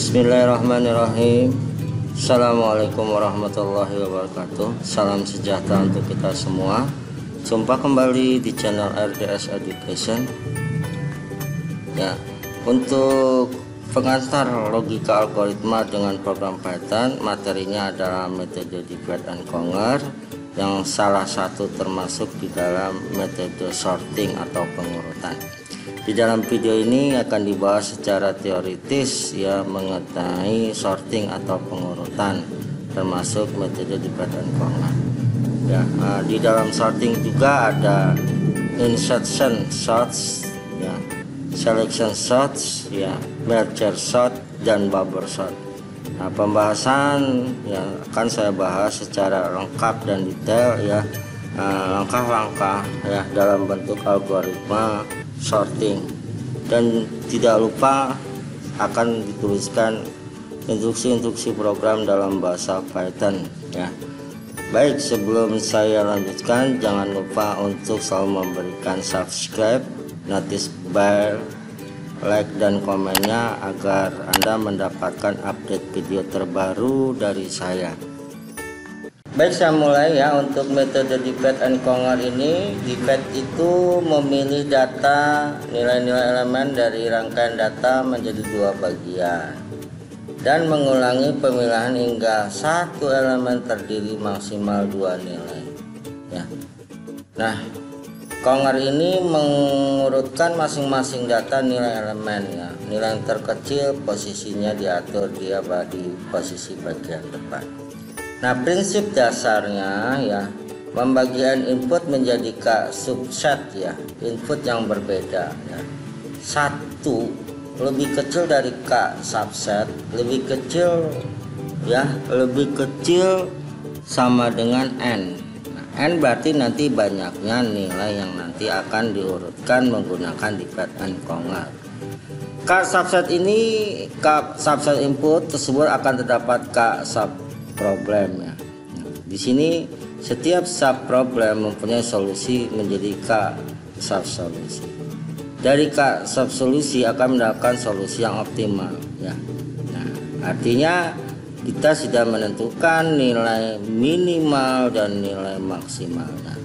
Bismillahirrahmanirrahim. Assalamualaikum warahmatullahi wabarakatuh. Salam sejahtera untuk kita semua. Jumpa kembali di channel RDS Education. Ya, untuk pengantar logika algoritma dengan program Python, materinya adalah metode divide and conquer, yang salah satu termasuk di dalam metode sorting atau pengurutan. Di dalam video ini akan dibahas secara teoritis ya mengenai sorting atau pengurutan, termasuk metode divide and conquer. Ya, di dalam sorting juga ada insertion sorts, ya, selection sorts, ya, merger sort dan bubble sort. Nah, pembahasan yang akan saya bahas secara lengkap dan detail ya, langkah-langkah ya dalam bentuk algoritma sorting, dan tidak lupa akan dituliskan instruksi-instruksi program dalam bahasa Python ya. Baik, sebelum saya lanjutkan, jangan lupa untuk selalu memberikan subscribe, notice bell, like dan komennya agar Anda mendapatkan update video terbaru dari saya. Baik, saya mulai ya. Untuk metode divide and conquer ini, divide itu memilih data, nilai-nilai elemen dari rangkaian data menjadi dua bagian dan mengulangi pemilihan hingga satu elemen terdiri maksimal dua nilai ya. Nah, conquer ini mengurutkan masing-masing data nilai elemen ya. Nilai yang terkecil posisinya diatur dia di posisi bagian depan. Nah, prinsip dasarnya ya, pembagian input menjadi subset ya, input yang berbeda ya. Satu lebih kecil dari subset, lebih kecil ya, lebih kecil sama dengan n. Nah, n berarti nanti banyaknya nilai yang nanti akan diurutkan menggunakan divide and conquer. Subset ini, subset input tersebut akan terdapat sub problem ya. Di sini setiap sub problem mempunyai solusi menjadi sub solusi. Dari sub solusi akan mendapatkan solusi yang optimal ya. Nah, artinya kita sudah menentukan nilai minimal dan nilai maksimalnya.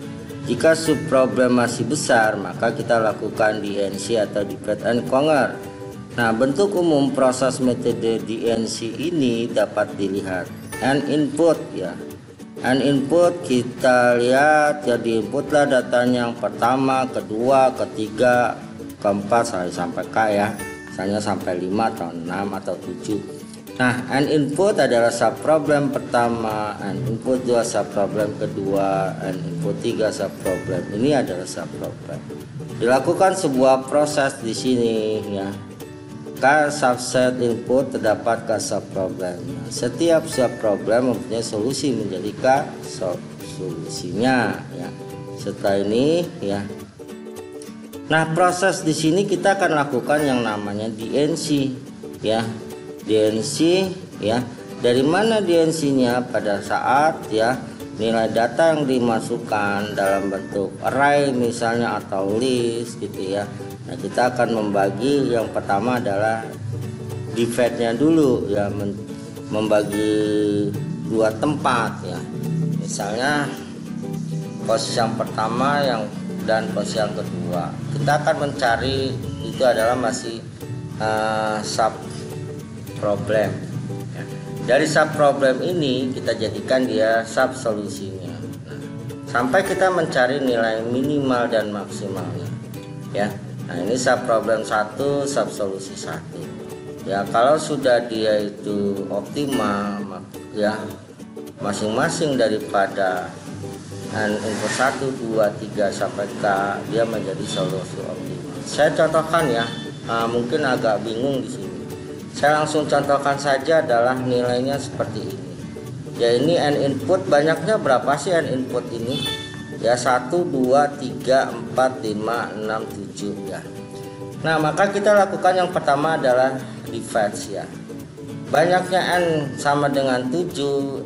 Jika sub problem masih besar, maka kita lakukan DNC atau divide and conquer. Nah, bentuk umum proses metode DNC ini dapat dilihat. N input ya, N input kita lihat ya, diinputlah datanya yang pertama, kedua, ketiga, keempat sampai K ya, misalnya sampai 5 atau 6 atau 7. Nah, N input adalah sub problem pertama, N input 2 sub problem kedua, N input 3 sub problem. Ini adalah sub problem. Dilakukan sebuah proses di sini ya. Subset input terdapat sub problem. Nah, setiap sub problem mempunyai solusi menjadi solusinya ya. Setelah ini ya. Nah, proses di sini kita akan lakukan yang namanya DNC ya. DNC ya. Dari mana DNC-nya? Pada saat ya nilai data yang dimasukkan dalam bentuk array misalnya atau list gitu ya. Nah, kita akan membagi, yang pertama adalah divide-nya dulu ya, membagi dua tempat ya. Misalnya posisi yang pertama dan posisi yang kedua. Kita akan mencari itu adalah masih sub problem ya. Dari sub problem ini kita jadikan dia sub solusinya. Nah, sampai kita mencari nilai minimal dan maksimalnya ya. Nah, ini sub problem 1, sub solusi 1 ya. Kalau sudah dia itu optimal ya, masing-masing daripada input 1, 2, 3 sampai K dia menjadi solusi optimal. Saya contohkan ya, mungkin agak bingung di sini. Saya langsung contohkan saja, adalah nilainya seperti ini ya. Ini n input, banyaknya berapa sih n input ini ya? 1, 2, 3, 4, 5, 6, 7 ya. Nah, maka kita lakukan yang pertama adalah divide ya. Banyaknya n sama dengan 7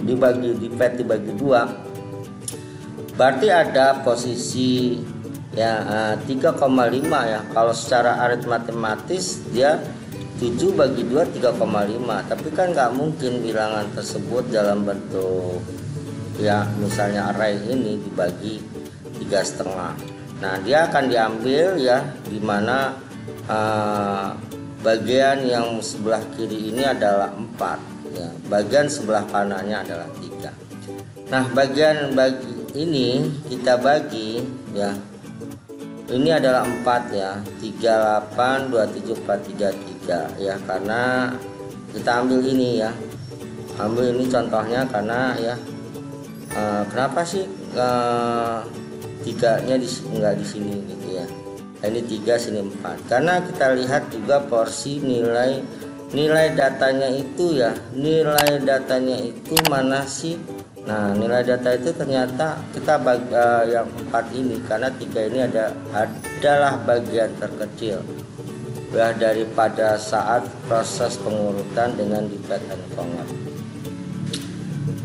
divide dibagi 2, berarti ada posisi ya 3,5 ya. Kalau secara aritmatis dia 7 bagi 2 3,5, tapi kan nggak mungkin bilangan tersebut dalam bentuk ya misalnya array ini dibagi 3,5. Nah, dia akan diambil ya dimana bagian yang sebelah kiri ini adalah 4 ya, bagian sebelah kanannya adalah 3. Nah, bagian ini kita bagi ya, ini adalah 4 ya, 38 27 4 3 3 ya, karena kita ambil ini ya, ambil ini contohnya karena ya kenapa sih tiganya enggak di sini gitu ya. Ini 3 sini 4, karena kita lihat juga porsi nilai datanya itu ya, nilai datanya itu mana sih. Nah, nilai data itu ternyata kita bagi yang 4 ini, karena 3 ini adalah bagian terkecil ya daripada saat proses pengurutan dengan divide and conquer.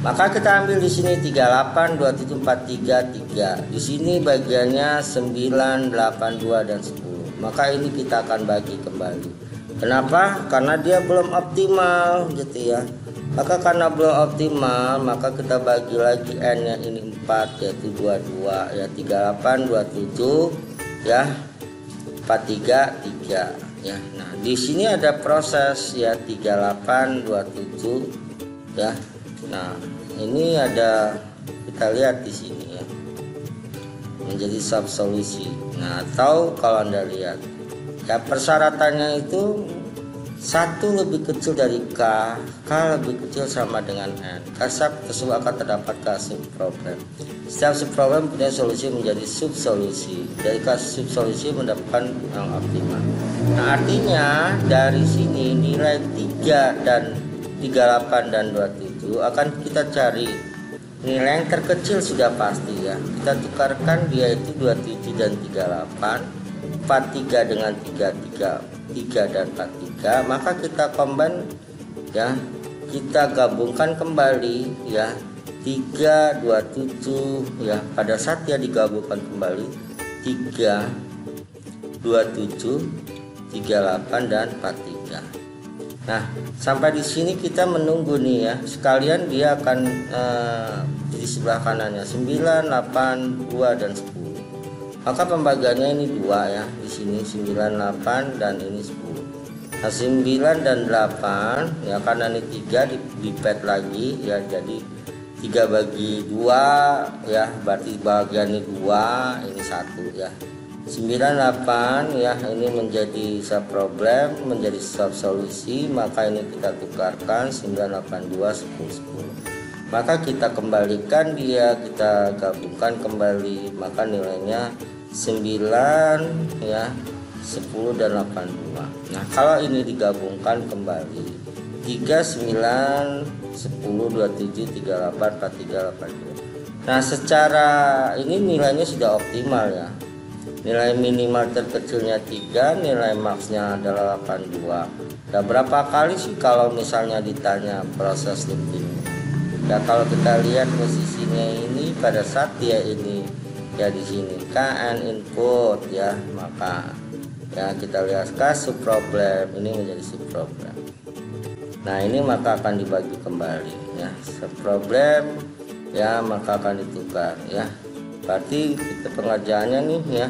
Maka kita ambil di sini 38 27 4 3 3. Di sini bagiannya 9 8 2 dan 10. Maka ini kita akan bagi kembali. Kenapa? Karena dia belum optimal gitu ya. Maka karena belum optimal, maka kita bagi lagi n-nya ini 4 yaitu 22 ya, 38 27 ya, 43 3 ya. Nah, di sini ada proses ya 38 27 ya. Nah, ini ada, kita lihat di sini ya, menjadi sub solusi. Nah, atau kalau Anda lihat ya persyaratannya itu 1 lebih kecil dari K lebih kecil sama dengan N. Kasab tersebut akan terdapat K subproblem. Setiap subproblem punya solusi menjadi subsolusi. Dari K subsolusi mendapatkan yang optimal. Nah, artinya dari sini nilai 3 dan 38 dan 27 akan kita cari nilai yang terkecil sudah pasti ya. Kita tukarkan dia itu 27 dan 38, 43 dengan 3 dan 43, maka kita combine ya, kita gabungkan kembali ya, 3 27 ya, pada saat dia digabungkan kembali 3 27 38 dan 43. Nah, sampai di sini kita menunggu nih ya, sekalian dia akan di sebelah kanannya 9 8 2 dan 10. Maka pembagiannya ini 2 ya, di sini 9 8 dan ini 10. Nah, 9 dan 8 ya, karena ini 3 dipet lagi ya, jadi 3 bagi 2 ya, berarti bagian ini 2, ini 1 ya. 9 8 ya, ini menjadi subproblem, menjadi subsolusi, maka ini kita tukarkan 9 8 2 10 10. Maka kita kembalikan dia, kita gabungkan kembali, maka nilainya 9 ya, 10 dan 82. Nah, kalau ini digabungkan kembali 3 9 10 27 38 43 82. Nah, secara ini nilainya sudah optimal ya. Nilai minimal terkecilnya 3, nilai maksnya adalah 82. Nah, berapa kali sih kalau misalnya ditanya proses looping? Ya, kalau kita lihat posisinya ini pada saat dia ini ya di sini KN input ya, maka ya kita lihat K subproblem, ini menjadi subproblem. Nah, ini maka akan dibagi kembali ya, subproblem ya, maka akan ditukar ya. Berarti kita pengerjaannya nih ya,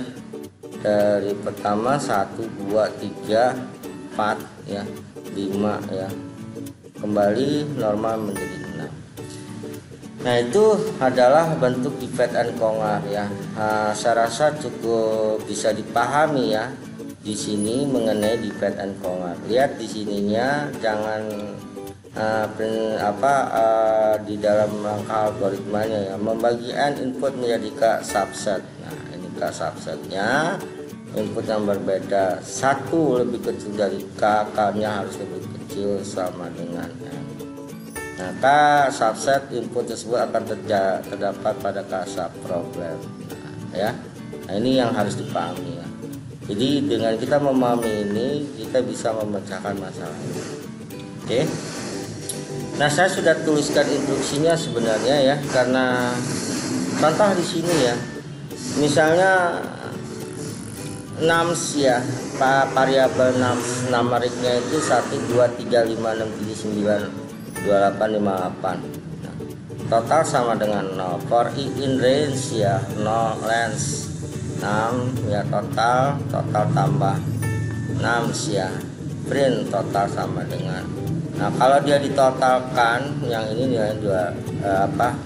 dari pertama 1 2 3 4 ya, 5 ya, kembali normal menjadi 6. Nah, itu adalah bentuk divide and conquer ya. Saya rasa cukup bisa dipahami ya di sini mengenai divide and conquer. Lihat di sininya, jangan di dalam rangka algoritmanya ya, membagi n input menjadi K subset. Nah, ini K subsetnya, input yang berbeda, 1 lebih kecil dari K nya harus lebih kecil sama dengan n. Maka subset input tersebut akan terdapat pada K subproblem. Nah, ya. Nah, ini yang harus dipahami ya. Jadi dengan kita memahami ini, kita bisa memecahkan masalah ini. Oke. Nah, saya sudah tuliskan instruksinya sebenarnya ya, karena contoh di sini ya. Misalnya nums ya, variabel nums numeriknya itu 1 2 3 5 6 7 9 28 58. Total sama dengan 0. For I in range ya, no range 6 ya, total tambah nums ya, print total sama dengan. Nah kalau dia ditotalkan yang ini nilai 25.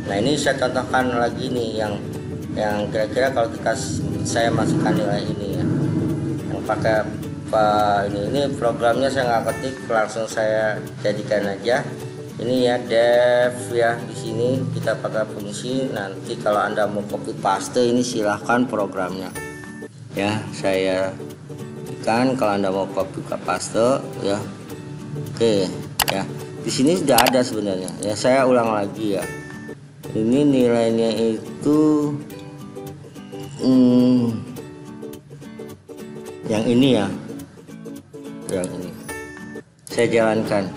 Nah ini saya contohkan lagi nih yang kira-kira kalau saya masukkan nilai ini ya, yang pakai ini programnya saya nggak ketik, langsung saya jadikan aja ini ya, def ya. Di sini kita pakai fungsi. Nanti kalau Anda mau copy paste ini silahkan programnya ya, saya kan kalau Anda mau copy paste ya. Oke ya, di sini sudah ada sebenarnya ya, saya ulang lagi ya. Ini nilainya itu yang ini ya, yang ini saya jalankan.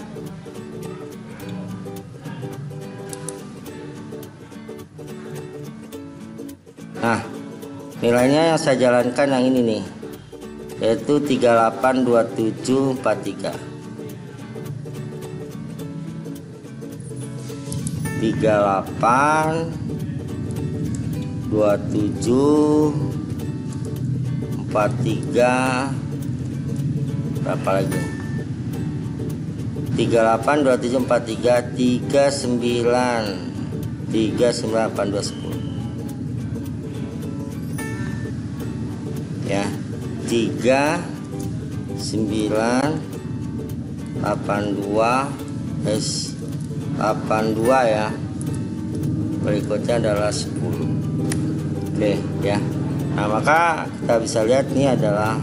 Nah nilainya yang saya jalankan yang ini nih, yaitu 382743. 382743 berapa lagi? 382743 39 39820 ya, 3982 ya. Berikutnya adalah 10. Oke ya. Nah maka kita bisa lihat ini adalah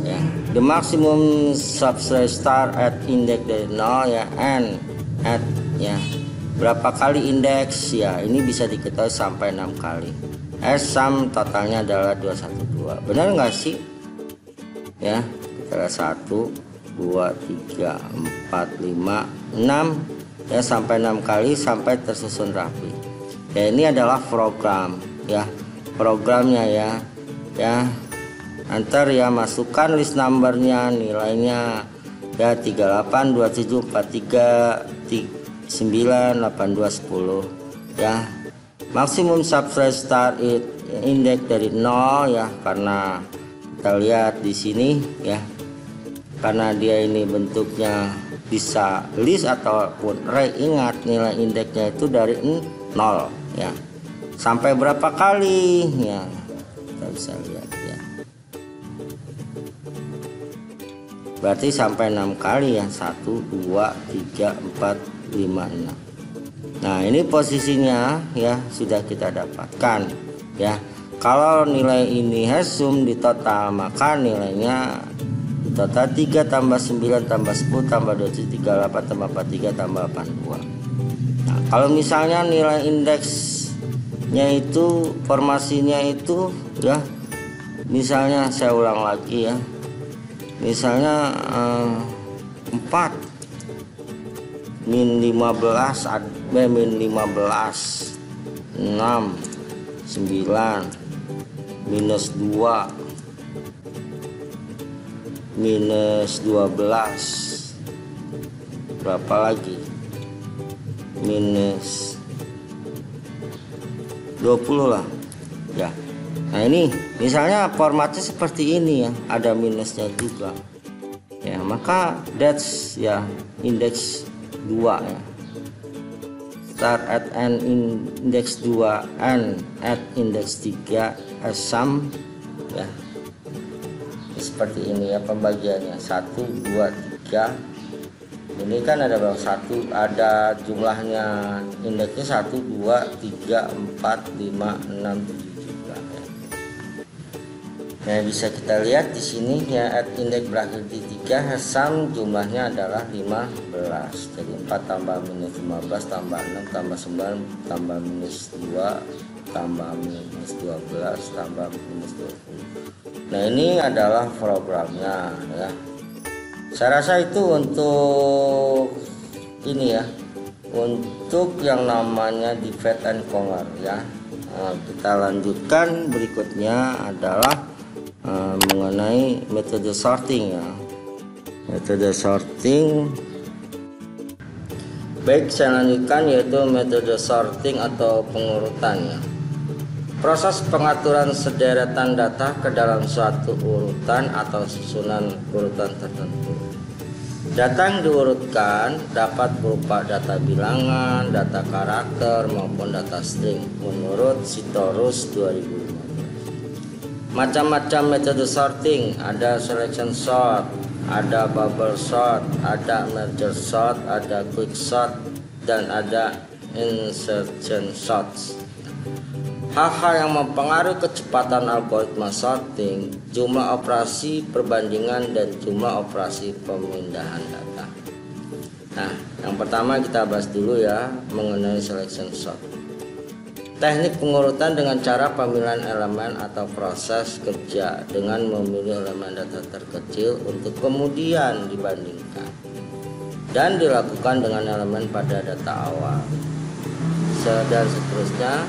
ya, the maximum subtract start at index dari 0 ya, and at ya, berapa kali indeks ya, ini bisa diketahui sampai 6 kali. Sum totalnya adalah 212. Benar nggak sih ya? Kita 1 2 3 4 5 6 ya, sampai 6 kali sampai tersusun rapi ya. Ini adalah program ya, programnya ya. Antar ya, masukkan list numbernya, nilainya ya 382743 98210 ya. Maksimum subtract start index dari 0 ya, karena kita lihat di sini ya, karena dia ini bentuknya bisa list ataupun array. Ingat nilai indeksnya itu dari 0 ya, sampai berapa kali ya, kita bisa lihat ya, berarti sampai 6 kali ya, 1 2 3 4 5 6. Nah ini posisinya ya, sudah kita dapatkan ya. Kalau nilai ini hasum di total, maka nilainya total 3 tambah 9 tambah 10 tambah 27 38 tambah 43 tambah 82. Nah kalau misalnya nilai indeksnya itu, formasinya itu ya, misalnya saya ulang lagi ya, misalnya 4 min 15 min 15 6 9 minus 2 minus 12 berapa lagi, minus 20 lah ya. Nah ini misalnya formatnya seperti ini ya, ada minusnya juga ya, maka that's ya index 2 ya, start at n index 2 and at index 3 as sum ya. Seperti ini ya pembagiannya, 1 2 3. Ini kan ada berapa? 1, ada jumlahnya, indeksnya 1 2 3 4 5 6 7 juga ya. Nah bisa kita lihat di sini ya, at indeks berakhir di 3, sum jumlahnya adalah 15. Jadi 4 tambah minus 15 tambah 6 tambah 9 tambah minus 2 tambah minus 12 tambah minus 20. Nah ini adalah programnya ya. Saya rasa itu untuk ini ya, untuk yang namanya divide and conquer ya. Kita lanjutkan, berikutnya adalah mengenai metode sorting ya. Metode sorting, baik, saya lanjutkan, yaitu metode sorting atau pengurutan ya. Proses pengaturan sederetan data ke dalam suatu urutan atau susunan urutan tertentu. Data yang diurutkan dapat berupa data bilangan, data karakter, maupun data string menurut Sitorus 2015. Macam-macam metode sorting, ada selection sort, ada bubble sort, ada merge sort, ada quick sort, dan ada insertion sorts. Hal-hal yang mempengaruhi kecepatan algoritma sorting, jumlah operasi perbandingan, dan jumlah operasi pemindahan data. Nah, yang pertama kita bahas dulu ya mengenai selection sort. Teknik pengurutan dengan cara pemilihan elemen atau proses kerja dengan memilih elemen data terkecil untuk kemudian dibandingkan dan dilakukan dengan elemen pada data awal dan seterusnya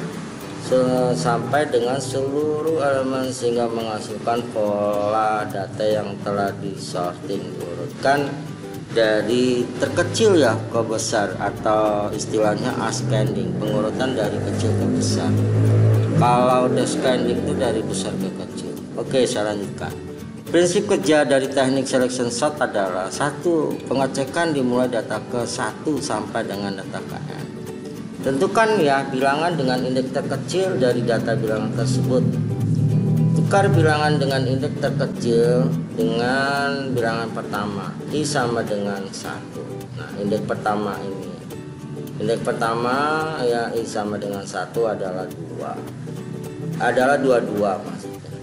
sampai dengan seluruh elemen sehingga menghasilkan pola data yang telah disorting, diurutkan dari terkecil ya ke besar, atau istilahnya ascending, pengurutan dari kecil ke besar. Kalau descending itu dari besar ke kecil. Oke, saya lanjutkan. Prinsip kerja dari teknik selection sort adalah: 1. Pengecekan dimulai data ke 1 sampai dengan data ke n. Tentukan ya bilangan dengan indeks terkecil dari data bilangan tersebut. Tukar bilangan dengan indeks terkecil dengan bilangan pertama. I sama dengan 1. Nah, indeks pertama ini. Indeks pertama ya I sama dengan 1 adalah 2. Adalah 22 maksudnya.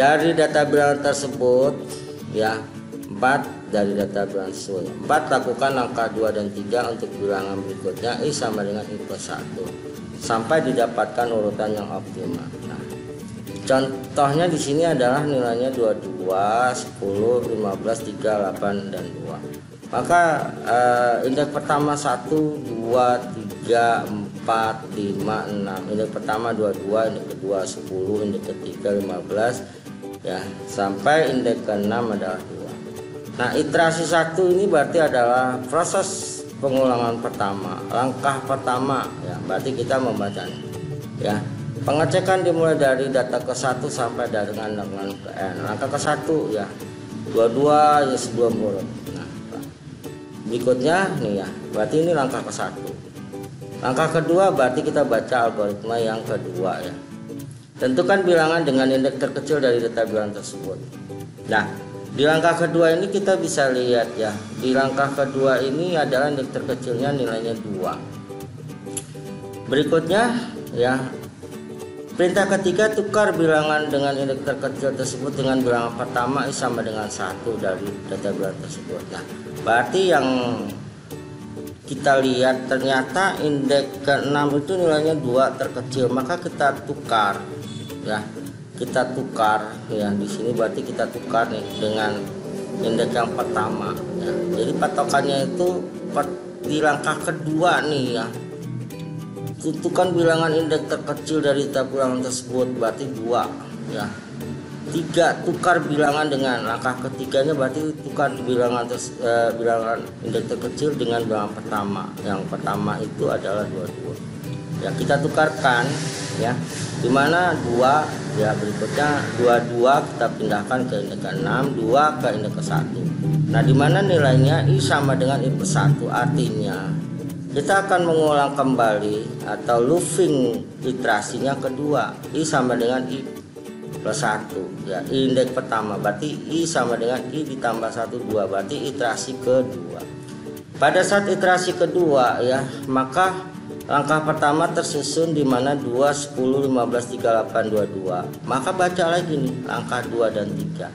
Dari data bilangan tersebut ya 4 dari data bilangan tersebut. 4 lakukan langkah 2 dan 3 untuk bilangan berikutnya I sama dengan I plus 1 sampai didapatkan urutan yang optimal. Nah, contohnya di sini adalah nilainya 22, 10, 15, 3, 8 dan 2. Maka indeks pertama 1, 2, 3, 4, 5, 6. Indeks pertama 22, indeks kedua 10, indeks ketiga 15 ya, sampai indeks ke-6 adalah 2. Nah, iterasi 1 ini berarti adalah proses pengulangan pertama, langkah pertama ya, berarti kita membacanya ya. Pengecekan dimulai dari data ke 1 sampai dengan ke n. Langkah ke 1 ya 22 ya sebelum urut. Nah, berikutnya nih ya, berarti ini langkah ke 1. Langkah kedua berarti kita baca algoritma yang kedua ya. Tentukan bilangan dengan indeks terkecil dari data bilangan tersebut. Nah, di langkah kedua ini kita bisa lihat ya, di langkah kedua ini adalah indeks terkecilnya nilainya 2. Berikutnya ya, perintah ketiga, tukar bilangan dengan indeks terkecil tersebut dengan bilangan pertama I sama dengan 1 dari data bilangan tersebut. Nah, berarti yang kita lihat ternyata indeks ke-6 itu nilainya 2 terkecil, maka kita tukar ya. Kita tukar ya, di sini berarti kita tukar nih dengan indeks yang pertama ya. Jadi patokannya itu di langkah kedua nih ya. Tentukan bilangan indeks terkecil dari data bilangan tersebut, berarti 2 ya. 3, tukar bilangan dengan langkah ketiganya, berarti tukar bilangan bilangan indeks terkecil dengan bilangan pertama. Yang pertama itu adalah 22 ya, kita tukarkan ya, dimana 2 ya, berikutnya 22 kita pindahkan ke indeks ke-6, 2 ke indeks ke-1. Nah, dimana nilainya I sama dengan I plus 1, artinya kita akan mengulang kembali atau looping iterasinya kedua. I sama dengan I plus 1 ya, indeks pertama berarti I sama dengan I ditambah 1, 2, berarti iterasi kedua. Pada saat iterasi kedua ya, maka langkah pertama tersusun di mana 2, 10, 15, 3, 8, 22. Maka baca lagi nih langkah 2 dan 3.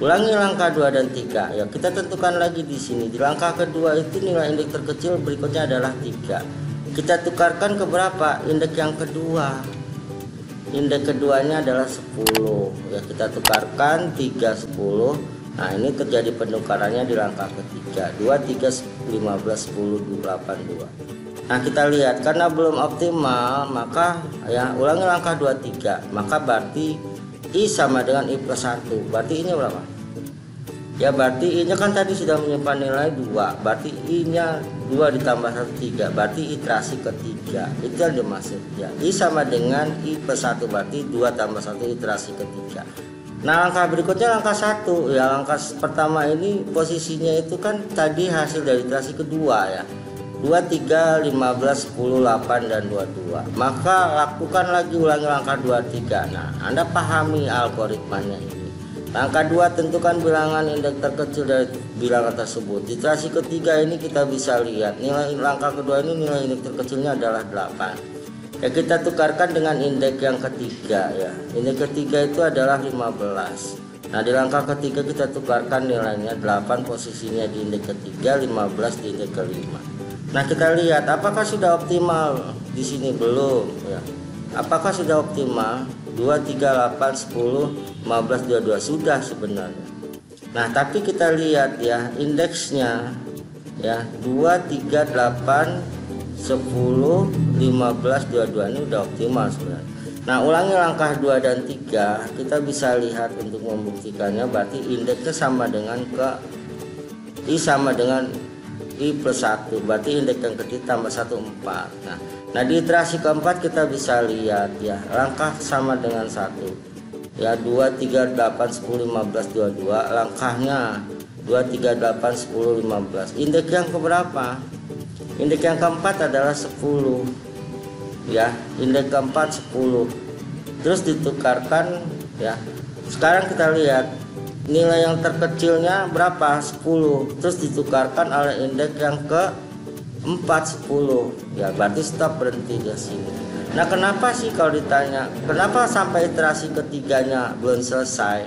Ulangi langkah 2 dan 3 ya, kita tentukan lagi di sini. Di langkah kedua itu nilai indeks terkecil berikutnya adalah 3. Kita tukarkan ke berapa? Indeks yang kedua. Indeks keduanya adalah 10 ya, kita tukarkan 3, 10. Nah, ini terjadi penukarannya di langkah ketiga. 2, 3, 15, 10, 8, 2. Nah kita lihat karena belum optimal, maka ya ulangi langkah 23, maka berarti I sama dengan I plus 1. Berarti ini berapa? Ya berarti I nya kan tadi sudah menyimpan nilai 2, berarti I nya 2 ditambah 1 3, berarti iterasi ketiga. Itu yang dimaksud ya. I sama dengan I plus 1, berarti 2 tambah 1 iterasi ketiga. Nah langkah berikutnya langkah 1 ya. Langkah pertama ini posisinya itu kan tadi hasil dari iterasi kedua ya, 2, 3, 15, 10, 8, dan 22. Maka lakukan lagi ulangi langkah 23. Nah Anda pahami algoritmanya ini. Langkah 2, tentukan bilangan indeks terkecil dari bilangan tersebut. Iterasi ketiga ini kita bisa lihat nilai langkah kedua ini, nilai indeks terkecilnya adalah 8 ya. Kita tukarkan dengan indeks yang ketiga ya. Indeks ketiga itu adalah 15. Nah di langkah ketiga kita tukarkan nilainya 8, posisinya di indeks ketiga, 15 di indeks kelima. Nah kita lihat apakah sudah optimal di sini, belum ya. Apakah sudah optimal 2, 3, 8, 10, 15, 22 sudah sebenarnya. Nah tapi kita lihat ya indeksnya ya 2, 3, 8, 10, 15, 22 ini udah optimal sebenarnya. Nah ulangi langkah 2 dan 3, kita bisa lihat untuk membuktikannya. Berarti indeksnya sama dengan I sama dengan I plus 1, berarti indeks yang ketiga tambah 1 4. Nah di iterasi keempat kita bisa lihat ya langkah sama dengan 1 ya, 2, 3, 8, 10, 15, 22. Langkahnya 2, 3, 8, 10, 15. Indeks yang keberapa? Indeks yang keempat adalah 10 ya. Indeks keempat 10, terus ditukarkan ya. Sekarang kita lihat nilai yang terkecilnya berapa? 10, terus ditukarkan oleh indeks yang ke 4 10 ya, berarti stop, berhenti di sini. Nah kenapa sih kalau ditanya kenapa sampai iterasi ketiganya belum selesai,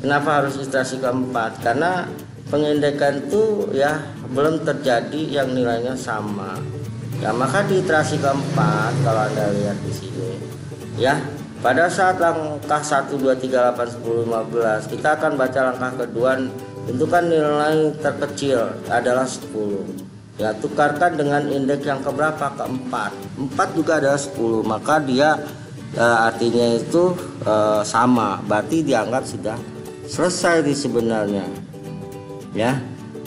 kenapa harus iterasi keempat? Karena pengindekan itu ya belum terjadi yang nilainya sama ya. Maka di iterasi keempat kalau Anda lihat di sini ya, pada saat langkah 1, 2, 3, 8, 10, 15 kita akan baca langkah kedua, tentukan nilai terkecil adalah 10 ya, tukarkan dengan indeks yang keberapa? Keempat. 4 juga adalah 10, maka dia artinya itu sama, berarti dianggap sudah selesai di sebenarnya ya.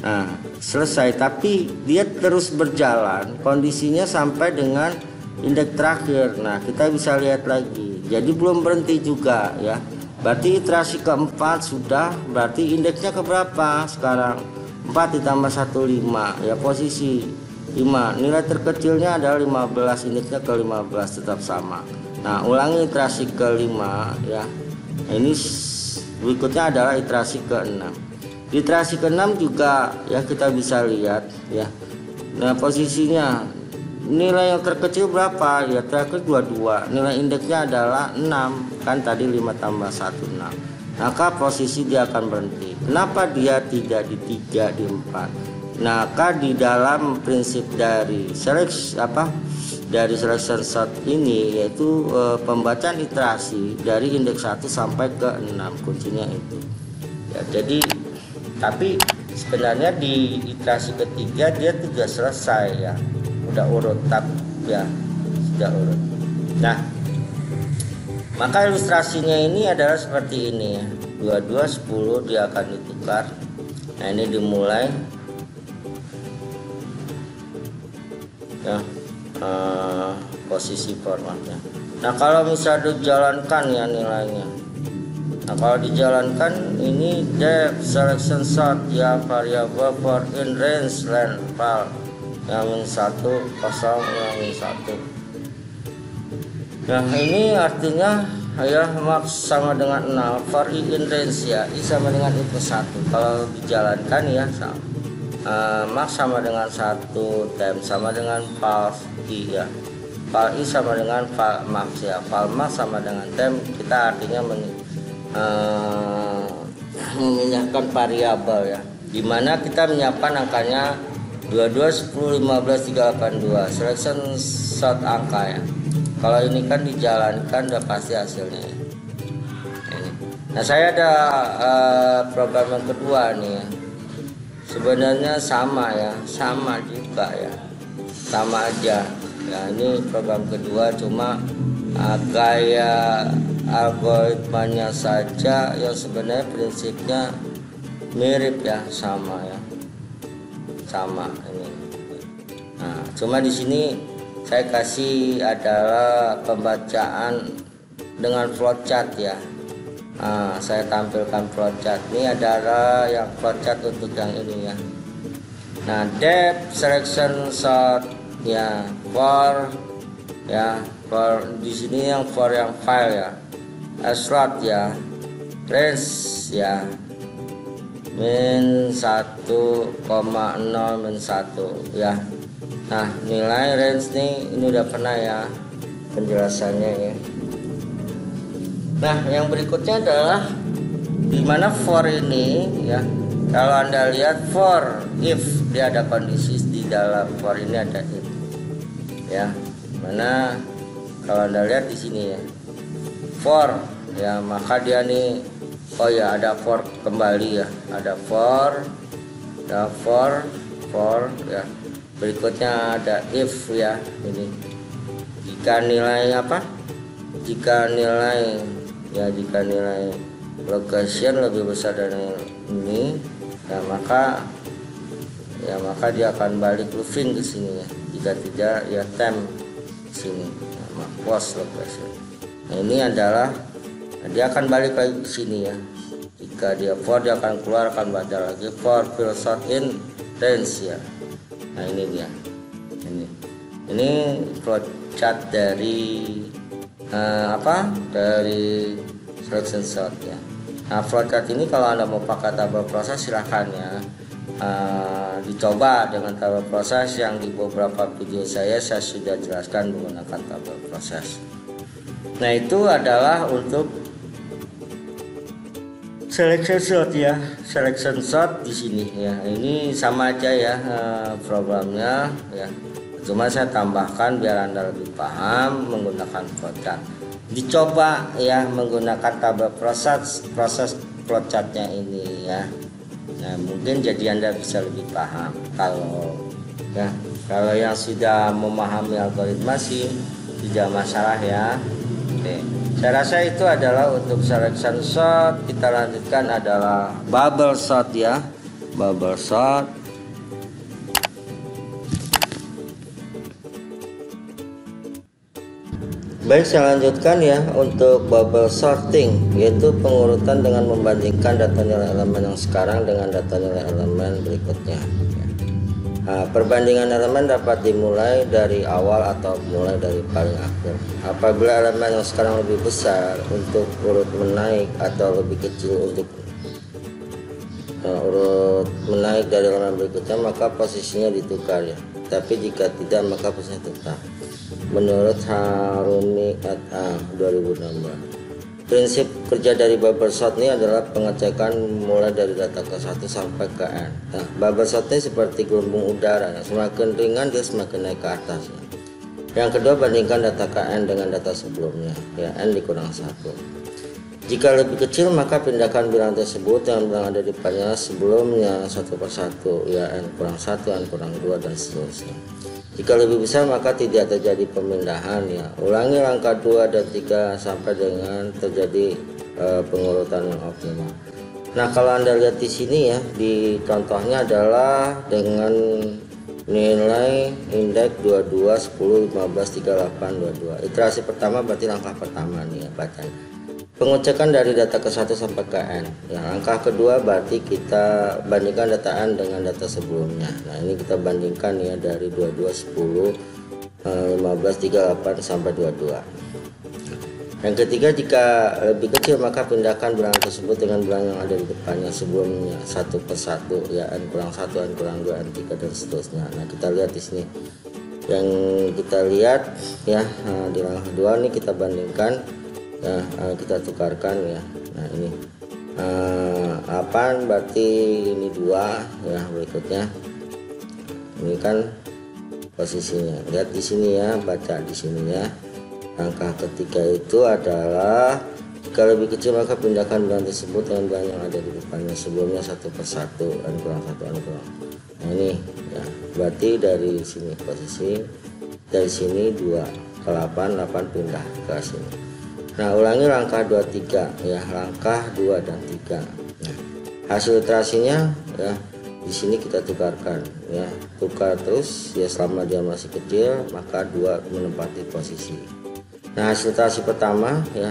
Nah selesai, tapi dia terus berjalan kondisinya sampai dengan indeks terakhir. Nah kita bisa lihat lagi, jadi belum berhenti juga ya. Berarti iterasi keempat sudah, berarti indeksnya keberapa sekarang? 4 ditambah 1 5 ya, posisi 5. Nilai terkecilnya adalah 15, indeksnya ke 15 tetap sama. Nah ulangi iterasi ke 5 ya. Ini berikutnya adalah iterasi ke 6. Di iterasi ke 6 juga ya kita bisa lihat ya. Nah posisinya nilai yang terkecil berapa ya, terakhir 22, nilai indeksnya adalah 6 kan, tadi 5 tambah 1 6, maka posisi dia akan berhenti. Kenapa dia tidak di 3 di 4? Maka di dalam prinsip dari dari selection sort ini yaitu pembacaan iterasi dari indeks 1 sampai ke 6, kuncinya itu ya. Jadi tapi sebenarnya di iterasi ketiga dia sudah selesai ya, udah urut ya, sudah urut. Nah maka ilustrasinya ini adalah seperti ini ya, 22 10 dia akan ditukar. Nah ini dimulai ya, posisi formatnya. Nah kalau misalnya dijalankan ya nilainya, nah kalau dijalankan ini depth selection sort ya, variable for in range length val yang min 1 kosong yang min 1. Nah ini artinya ya max sama dengan 0, for i in range ya, i sama dengan i plus 1. Kalau dijalankan ya sama, max sama dengan 1, tem sama dengan val i ya, val i sama dengan val max ya, val max sama dengan tem. Kita artinya memindahkan variabel ya, dimana kita menyiapkan angkanya 22 10 15 382 selection sort angka ya. Kalau ini kan dijalankan udah pasti hasilnya ya. Ini. Nah saya ada program yang kedua nih ya. Sebenarnya sama ya, sama juga ya, sama aja ya. Ini program kedua, cuma gaya algoritmanya saja yang sebenarnya prinsipnya mirip ya, sama ya, sama ini. Nah, cuma di sini saya kasih adalah pembacaan dengan flowchart ya. Nah, saya tampilkan flowchart. Ini adalah yang flowchart untuk yang ini ya. Nah, depth selection sort ya, for ya, for di sini yang for yang file ya, slot ya, range ya, min 1,0 min 1 ya. Nah, nilai range ini udah pernah ya penjelasannya ya. Nah, yang berikutnya adalah dimana for ini ya. Kalau Anda lihat for, if dia ada kondisi di dalam for ini ada if ya. Mana kalau Anda lihat di sini ya, for ya, maka dia nih, oh ya, ada for kembali ya, ada for ya. Berikutnya ada if ya, ini jika nilai apa, jika nilai location lebih besar dari ini ya, maka dia akan balik looping ke sini ya. Jika tidak ya temp sini ya, post location. Nah, ini adalah dia akan balik lagi ke sini ya. Jika dia for, dia akan keluar, akan baca lagi for fill sort in range ya. Nah, ini dia, ini flowchart dari dari selection sort ya. Nah, flowchart ini kalau Anda mau pakai tabel proses silahkan ya, dicoba dengan tabel proses yang di beberapa video saya sudah jelaskan menggunakan tabel proses. Nah, itu adalah untuk selection sort ya, selection sort di sini ya. Ini sama aja ya programnya ya. Cuma saya tambahkan biar Anda lebih paham menggunakan flowchart. Dicoba ya menggunakan tabel proses flowchartnya ini ya. Nah, mungkin jadi Anda bisa lebih paham. Kalau yang sudah memahami algoritma sih tidak masalah ya. Oke. Saya rasa itu adalah untuk selection sort. Kita lanjutkan adalah bubble sort ya, bubble sort. Baik, saya lanjutkan ya untuk bubble sorting, yaitu pengurutan dengan membandingkan data nilai elemen yang sekarang dengan data nilai elemen berikutnya. Nah, perbandingan elemen dapat dimulai dari awal atau mulai dari paling akhir. Apabila elemen yang sekarang lebih besar untuk urut menaik atau lebih kecil untuk urut menaik dari elemen berikutnya, maka posisinya ditukar ya. Tapi jika tidak, maka posisinya tetap. Menurut Harumi et al. 2016. Prinsip kerja dari bubble sort ini adalah pengecekan mulai dari data ke 1 sampai ke n. Nah, bubble sort ini seperti gelombang udara, semakin ringan dia semakin naik ke atas. Yang kedua, bandingkan data ke n dengan data sebelumnya, ya n dikurang 1. Jika lebih kecil, maka pindahkan bilangan tersebut yang bilangan ada di depannya sebelumnya satu per satu, ya n kurang 1, n kurang 2 dan seterusnya. Jika lebih besar, maka tidak terjadi pemindahan ya. Ulangi langkah 2 dan 3 sampai dengan terjadi pengurutan yang optimal. Nah, kalau Anda lihat di sini ya, di contohnya adalah dengan nilai indeks 22, 10, 15, 38, 22. Iterasi pertama berarti langkah pertama nih ya, bacanya. Pengecekan dari data ke 1 sampai ke n. Yang langkah kedua berarti kita bandingkan data n dengan data sebelumnya. Nah, ini kita bandingkan ya dari 22, 10, 15, 38 sampai 22. Yang ketiga, jika lebih kecil maka pindahkan bilangan tersebut dengan bilangan yang ada di depannya sebelumnya satu per satu, ya n kurang 1, n kurang 2, n 3 dan seterusnya. Nah, kita lihat di sini. Yang kita lihat ya, di langkah kedua ini kita bandingkan. Ya, kita tukarkan ya. Nah, ini 8 berarti ini 2 ya. Berikutnya ini kan posisinya, lihat di sini ya, baca di sini ya. Langkah ketiga itu adalah jika lebih kecil maka pindahkan bilangan tersebut dengan bilangan yang ada di depannya sebelumnya satu per satu, n kurang 1, n kurang Nah ini ya, berarti dari sini posisi dari sini 2 ke 8 pindah ke sini. Nah ulangi langkah 2 3 ya, langkah 2 dan 3. Nah, hasil iterasinya ya di sini kita tukarkan ya, tukar terus ya selama dia masih kecil, maka 2 menempati posisi. Nah hasil iterasi pertama ya,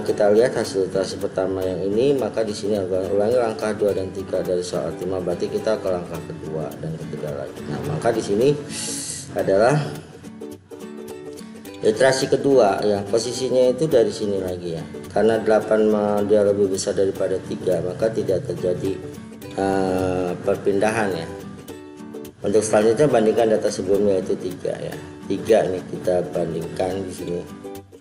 kita lihat hasil iterasi pertama yang ini, maka di sini ulangi langkah 2 dan 3 dari soal 5, berarti kita ke langkah kedua dan ketiga lagi. Nah maka di sini adalah iterasi kedua ya, posisinya itu dari sini lagi ya, karena 8 dia lebih besar daripada 3, maka tidak terjadi perpindahan ya. Untuk selanjutnya bandingkan data sebelumnya itu 3 ya, 3 ini kita bandingkan di sini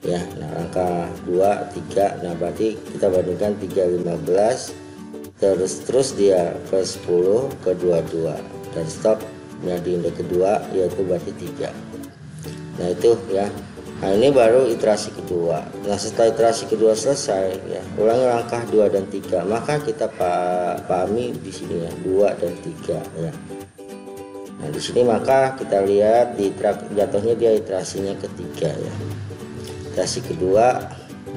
ya. Nah angka 2 3, nah berarti kita bandingkan 3 15 terus dia ke 10 ke 22 dan stop ya di indeks kedua, yaitu berarti 3. Nah itu ya. Nah ini baru iterasi kedua. Nah setelah iterasi kedua selesai ya, ulangi langkah 2 dan 3, maka kita pahami di sini ya 2 dan 3 ya. Nah di sini maka kita lihat di jatuhnya dia iterasinya ketiga ya. Iterasi kedua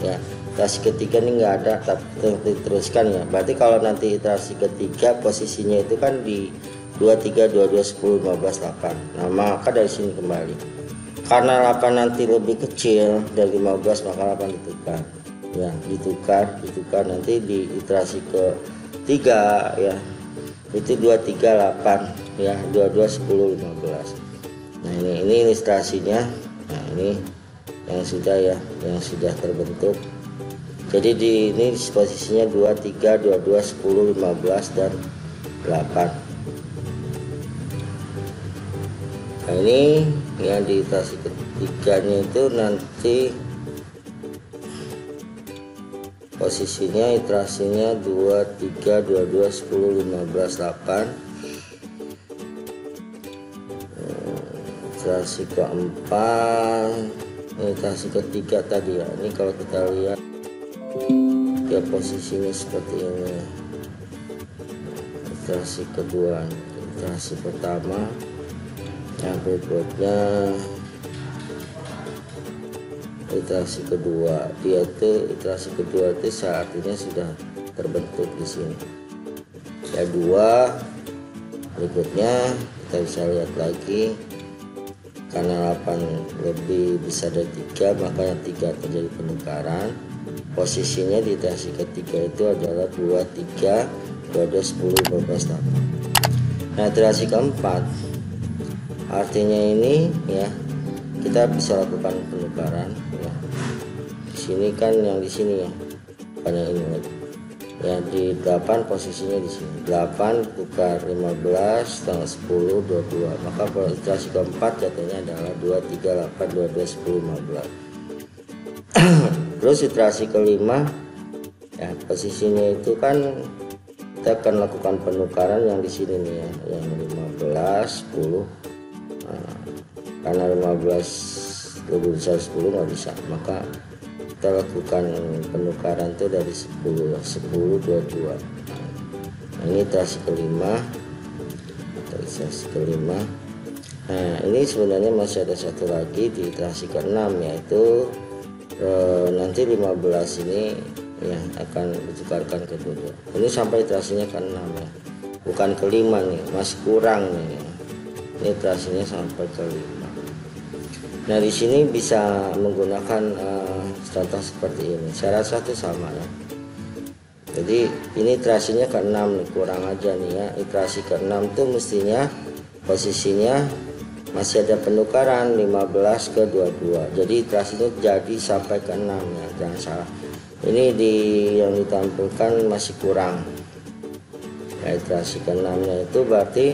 ya, iterasi ketiga ini enggak ada tapi diteruskan ya. Berarti kalau nanti iterasi ketiga posisinya itu kan di 23 22 10 15 8. Nah maka dari sini kembali, karena 8 nanti lebih kecil dari 15, maka 8 ditukar ya, ditukar nanti di iterasi ke 3 ya, itu 23 8 ya, 22 10 15. Nah ini ilustrasinya. Nah ini yang sudah ya, yang sudah terbentuk. Jadi di ini posisinya 23 22 10 15 dan 8. Nah ini yang di iterasi ketiganya itu nanti posisinya iterasinya 23 22 10 15 8. Iterasi keempat, iterasi ketiga tadi ya. Ini kalau kita lihat ya posisinya seperti ini. Iterasi kedua, iterasi pertama. Yang berikutnya iterasi kedua, dia itu iterasi kedua itu saatnya sudah terbentuk di sini ya 2. Berikutnya kita bisa lihat lagi, karena 8 lebih besar dari 3, maka yang 3 terjadi penukaran. Posisinya di iterasi ketiga itu adalah 2 3 22 10 15 8. Nah iterasi keempat artinya ini ya, kita bisa lakukan penukaran ya. Di sini kan yang di sini ya, bukan yang ini lagi ya, di 8 posisinya di sini 8 tukar 15 tanggal 10 22, maka iterasi keempat jatuhnya adalah 2 3 8 22 10 15. Terus iterasi kelima ya, posisinya itu kan kita akan lakukan penukaran yang di sini nih ya, yang 15 10. Karena 15 lebih besar 10 nggak bisa, maka kita lakukan penukaran itu dari 10 22. Nah ini iterasi kelima, iterasi kelima. Nah ini sebenarnya masih ada satu lagi di iterasi keenam, yaitu nanti 15 ini ya akan ditukarkan ke 2. Ini sampai iterasinya ke-6 ya, bukan kelima nih, masih kurang nih. Ini iterasinya sampai ke-5. Nah di sini bisa menggunakan contoh seperti ini. Saya rasa itu sama ya. Jadi ini iterasinya ke-6 nih, kurang aja nih ya. Iterasi ke-6 tuh mestinya posisinya masih ada penukaran 15 ke 22. Jadi iterasinya jadi sampai ke-6 ya, jangan salah. Ini yang ditampilkan masih kurang. Nah, iterasi ke-6 nya itu berarti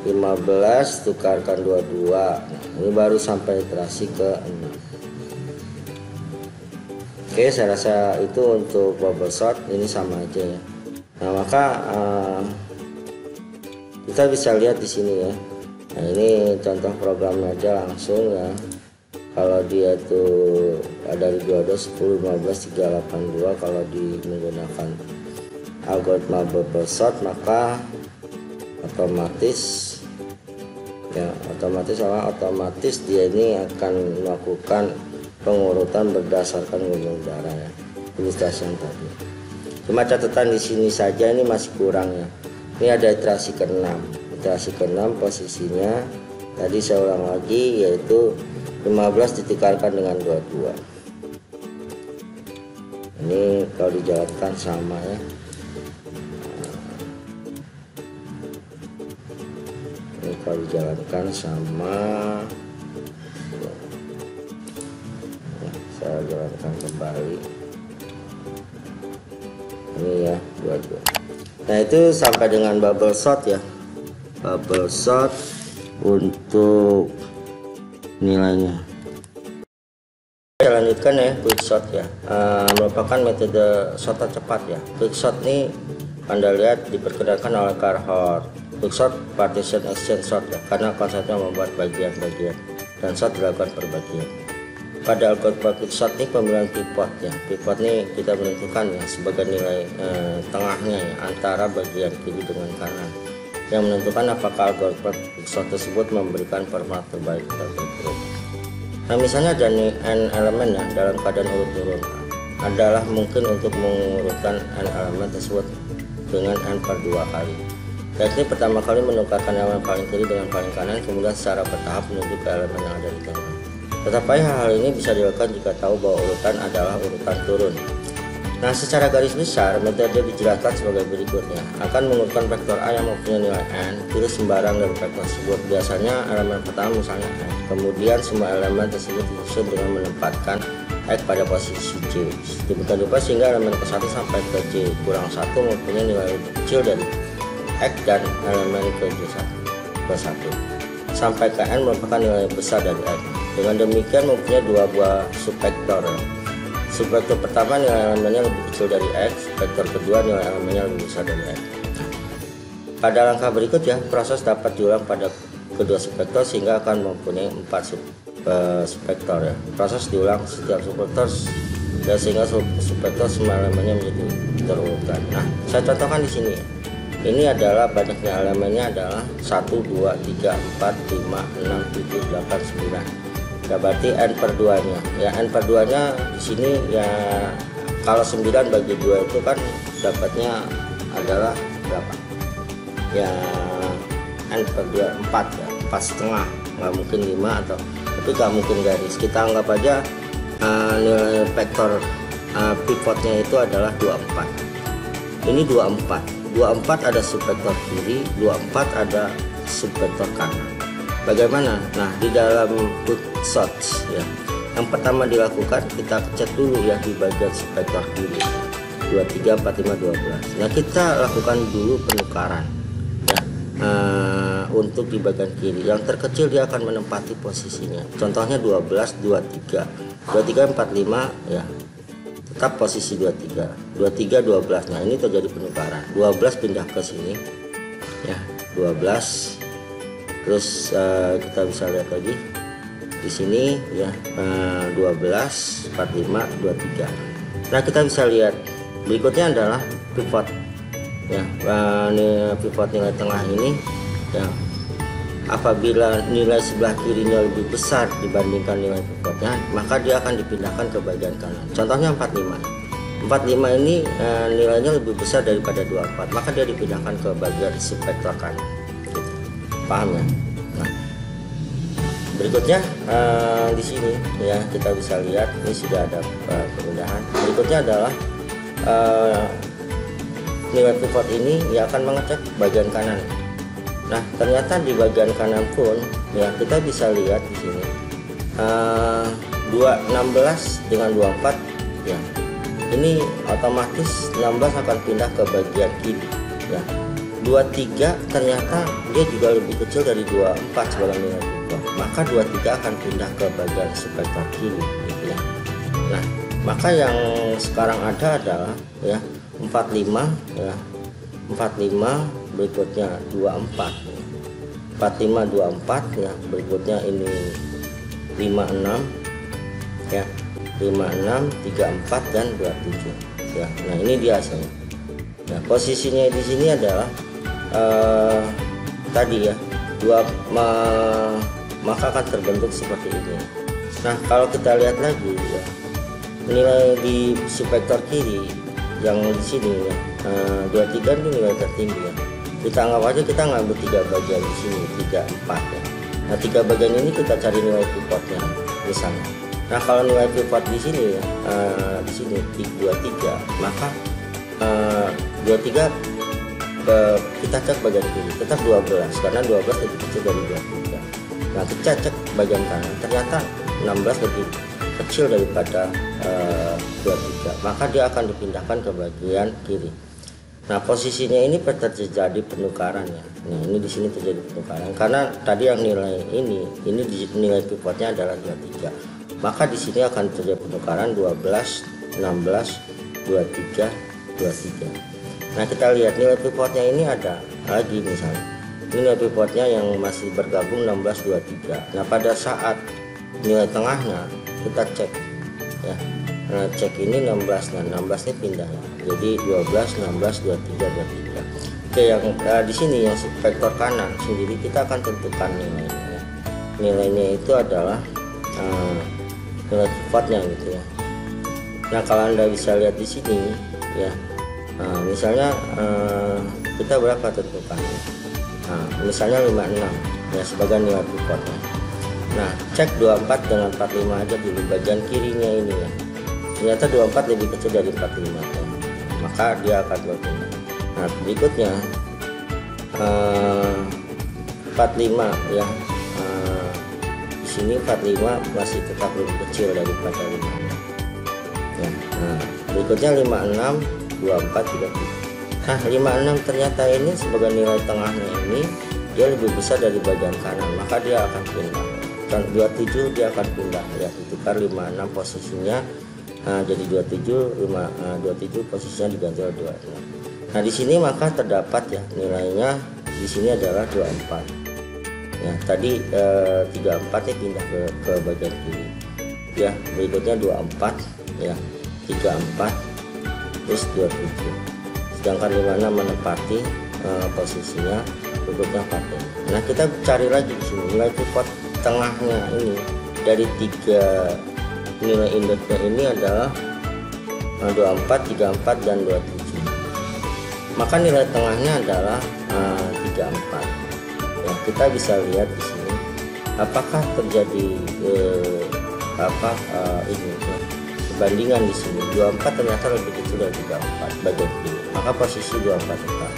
15 tukarkan 22. Nah, ini baru sampai iterasi ke-6. Oke, saya rasa itu untuk bubble sort ini sama aja ya. Nah maka kita bisa lihat di sini ya. Nah ini contoh programnya aja langsung ya. Kalau dia tuh ada di 22 10 15 382, kalau menggunakan algoritma bubble sort maka otomatis ya, otomatis dia ini akan melakukan pengurutan berdasarkan volume udara ya, ini stasiun tadi. Cuma catatan di sini saja ini masih kurang ya. Ini ada iterasi ke-6. Iterasi ke-6 posisinya tadi saya ulang lagi, yaitu 15 ditikarkan dengan 22. Ini kalau dijalankan sama ya. Ini kalau dijalankan sama ya, saya jalankan kembali. Ini ya 22. Nah itu sampai dengan bubble shot ya, bubble shot untuk nilainya. Saya lanjutkan ya, quick shot ya, merupakan metode shot tercepat ya. Quick shot ini Anda lihat diperkenalkan oleh Carhartt. Quick shot partition exchange shot ya, karena konsepnya membuat bagian-bagian dan shot dilakukan per bagian. Pada algoritma quick shot ini pemilihan pivot ya. Pivot ini kita menentukan ya sebagai nilai tengahnya ya, antara bagian kiri dengan kanan, yang menentukan apakah algoritma quick shot tersebut memberikan performa terbaik atau tidak. Nah misalnya ada n elemen ya dalam keadaan urut turun, adalah mungkin untuk mengurutkan n elemen tersebut dengan n per 2 kali. Yakni pertama kali menukarkan elemen paling kiri dengan paling kanan, kemudian secara bertahap menuju ke elemen yang ada di tengah. Tetapi hal ini bisa dilakukan jika tahu bahwa urutan adalah urutan turun. Nah secara garis besar metode dijelaskan sebagai berikutnya. Akan mengurutkan vektor A yang mempunyai nilai n, pilih sembarang dari vektor tersebut. Biasanya elemen pertama misalnya n, kemudian semua elemen tersebut disusun dengan menempatkan x pada posisi j. Demikian juga sehingga elemen ke-1 sampai ke j kurang 1 mempunyai nilai lebih kecil dari x, dan elemen ke j1 sampai ke n merupakan nilai besar dari x. Dengan demikian mempunyai dua buah subvektor. Subvektor pertama nilai elemennya lebih kecil dari x, vektor kedua nilai elemennya lebih besar dari x. Pada langkah berikut ya, proses dapat diulang pada kedua subvektor sehingga akan mempunyai 4 subvektor ya. Proses diulang setiap subvektor dan sehingga subvektor semua elemennya menjadi terurutkan. Nah, saya contohkan di sini ya. Ini adalah banyaknya elemennya adalah 1, 2, 3, 4, 5, 6, 7, 8, 9. Ya berarti n per 2 nya ya, n per 2 nya di sini ya, kalau 9 bagi 2 itu kan dapatnya adalah berapa ya, n per 2 4 ya, 4,5, nggak mungkin 5 atau, tapi nggak mungkin garis. Kita anggap aja nilai vektor pivotnya itu adalah 24. Ini 24 ada subvektor kiri, 24 ada subvektor kanan. Bagaimana? Nah di dalam quick shot ya, yang pertama dilakukan kita cek dulu ya di bagian subvektor kiri 23, 45, 12. Nah kita lakukan dulu penukaran ya, untuk di bagian kiri. Yang terkecil dia akan menempati posisinya. Contohnya 12, 23, 23, 45 ya, tetap posisi 23, 23, 12. Nah ini terjadi penukaran. 12 pindah ke sini ya, 12. Terus kita bisa lihat lagi di sini ya, 12, 45, 23. Nah kita bisa lihat berikutnya adalah pivot ya, pivot nilai tengah ini ya, apabila nilai sebelah kirinya lebih besar dibandingkan nilai pivotnya, maka dia akan dipindahkan ke bagian kanan. Contohnya 45 ini nilainya lebih besar daripada 24, maka dia dipindahkan ke bagian subvektor kanan. Paham ya? Nah, berikutnya di sini ya kita bisa lihat ini sudah ada pemindahan. Berikutnya adalah nilai pivot ini ya akan mengecek bagian kanan. Nah ternyata di bagian kanan pun ya kita bisa lihat di sini 216 dengan 24 ya, ini otomatis 16 akan pindah ke bagian kiri ya. 23 ternyata dia juga lebih kecil dari 24 sebagai nilai pivot, maka 23 akan pindah ke bagian subvektor kiri gitu ya. Nah maka yang sekarang ada adalah ya 45 ya, 45 berikutnya 24 ya. 45 24 ya, berikutnya ini 56 ya, 56 34 dan 27 ya. Nah ini dia hasilnya. Nah posisinya di sini adalah tadi ya, maka akan terbentuk seperti ini. Nah, kalau kita lihat lagi ya, nilai di si vektor kiri yang di sini ya, 23 ini nilai tertinggi ya. Kita anggap aja kita ngambil 3 bagian di sini, 3, 4 ya. Nah, 3 bagian ini kita cari nilai pivotnya misalnya. Nah, kalau nilai pivot di sini ya, di sini 23, maka 23 kita cek bagian kiri tetap 12 karena 12 lebih kecil dari 23. Nah, kita cek bagian kanan ternyata 16 lebih kecil daripada 23, maka dia akan dipindahkan ke bagian kiri. Nah, posisinya ini terjadi penukaran ya. Nah, ini di sini terjadi penukaran karena tadi yang nilai ini nilai pivotnya adalah 23. Maka di sini akan terjadi penukaran 12, 16, 23, 23. Nah, kita lihat nilai pivotnya ini ada lagi misalnya. Ini nilai pivotnya yang masih bergabung 16, 23. Nah, pada saat nilai tengahnya kita cek ya. Nah, cek ini 16, nah 16 ini pindah ya. Jadi 12, 16, 23, 23. Oke, yang di sini yang vektor kanan sendiri kita akan tentukan nilainya ya. Nilainya itu adalah nilai pivotnya gitu ya. Nah, kalau Anda bisa lihat di sini ya, misalnya kita berapa tentukan? Nah, misalnya 56 ya sebagai nilai pivotnya. Nah, cek 24 dengan 45 aja di bagian kirinya ini ya. Ternyata 24 lebih kecil dari 45 ya. Maka dia akan berpindah. Nah, berikutnya 45 ya. Di sini 45 masih tetap lebih kecil daripada 56 ya. Nah, berikutnya 56, 24, 33. Nah, 56 ternyata ini sebagai nilai tengahnya ini dia lebih besar dari bagian kanan, maka dia akan pindah. Dan 27 dia akan pindah ya, ditukar 56 posisinya. Nah, jadi 27 posisinya diganti oleh 26. Nah, di sini maka terdapat ya nilainya di sini adalah 24. Ya, tadi 34 nya pindah ke bagian kiri. Ya, berikutnya 24 ya, 34 terus 27. Sedangkan 56 menepati posisinya duduknya 40. Nah, kita cari lagi di sini nilai pivot tengahnya ini dari 3 nilai indeksnya ini adalah 24, 34 dan 27. Maka nilai tengahnya adalah 34. Ya, kita bisa lihat di sini apakah terjadi ini ya, perbandingan di sini. 24 ternyata lebih kecil dari 34 bagian kiri. Maka posisi 24 tetap.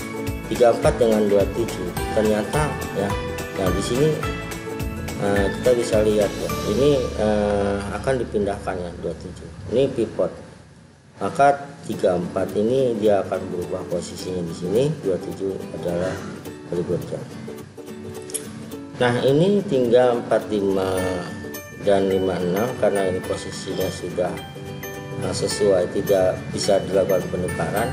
34 dengan 27 ternyata ya. Nah, di sini kita bisa lihat ya, ini akan dipindahkan ya 27. Ini pivot. Maka 34 ini dia akan berubah posisinya di sini, 27 adalah berikutnya. Nah, ini tinggal 45 dan 56 karena ini posisinya sudah sesuai, tidak bisa dilakukan penukaran.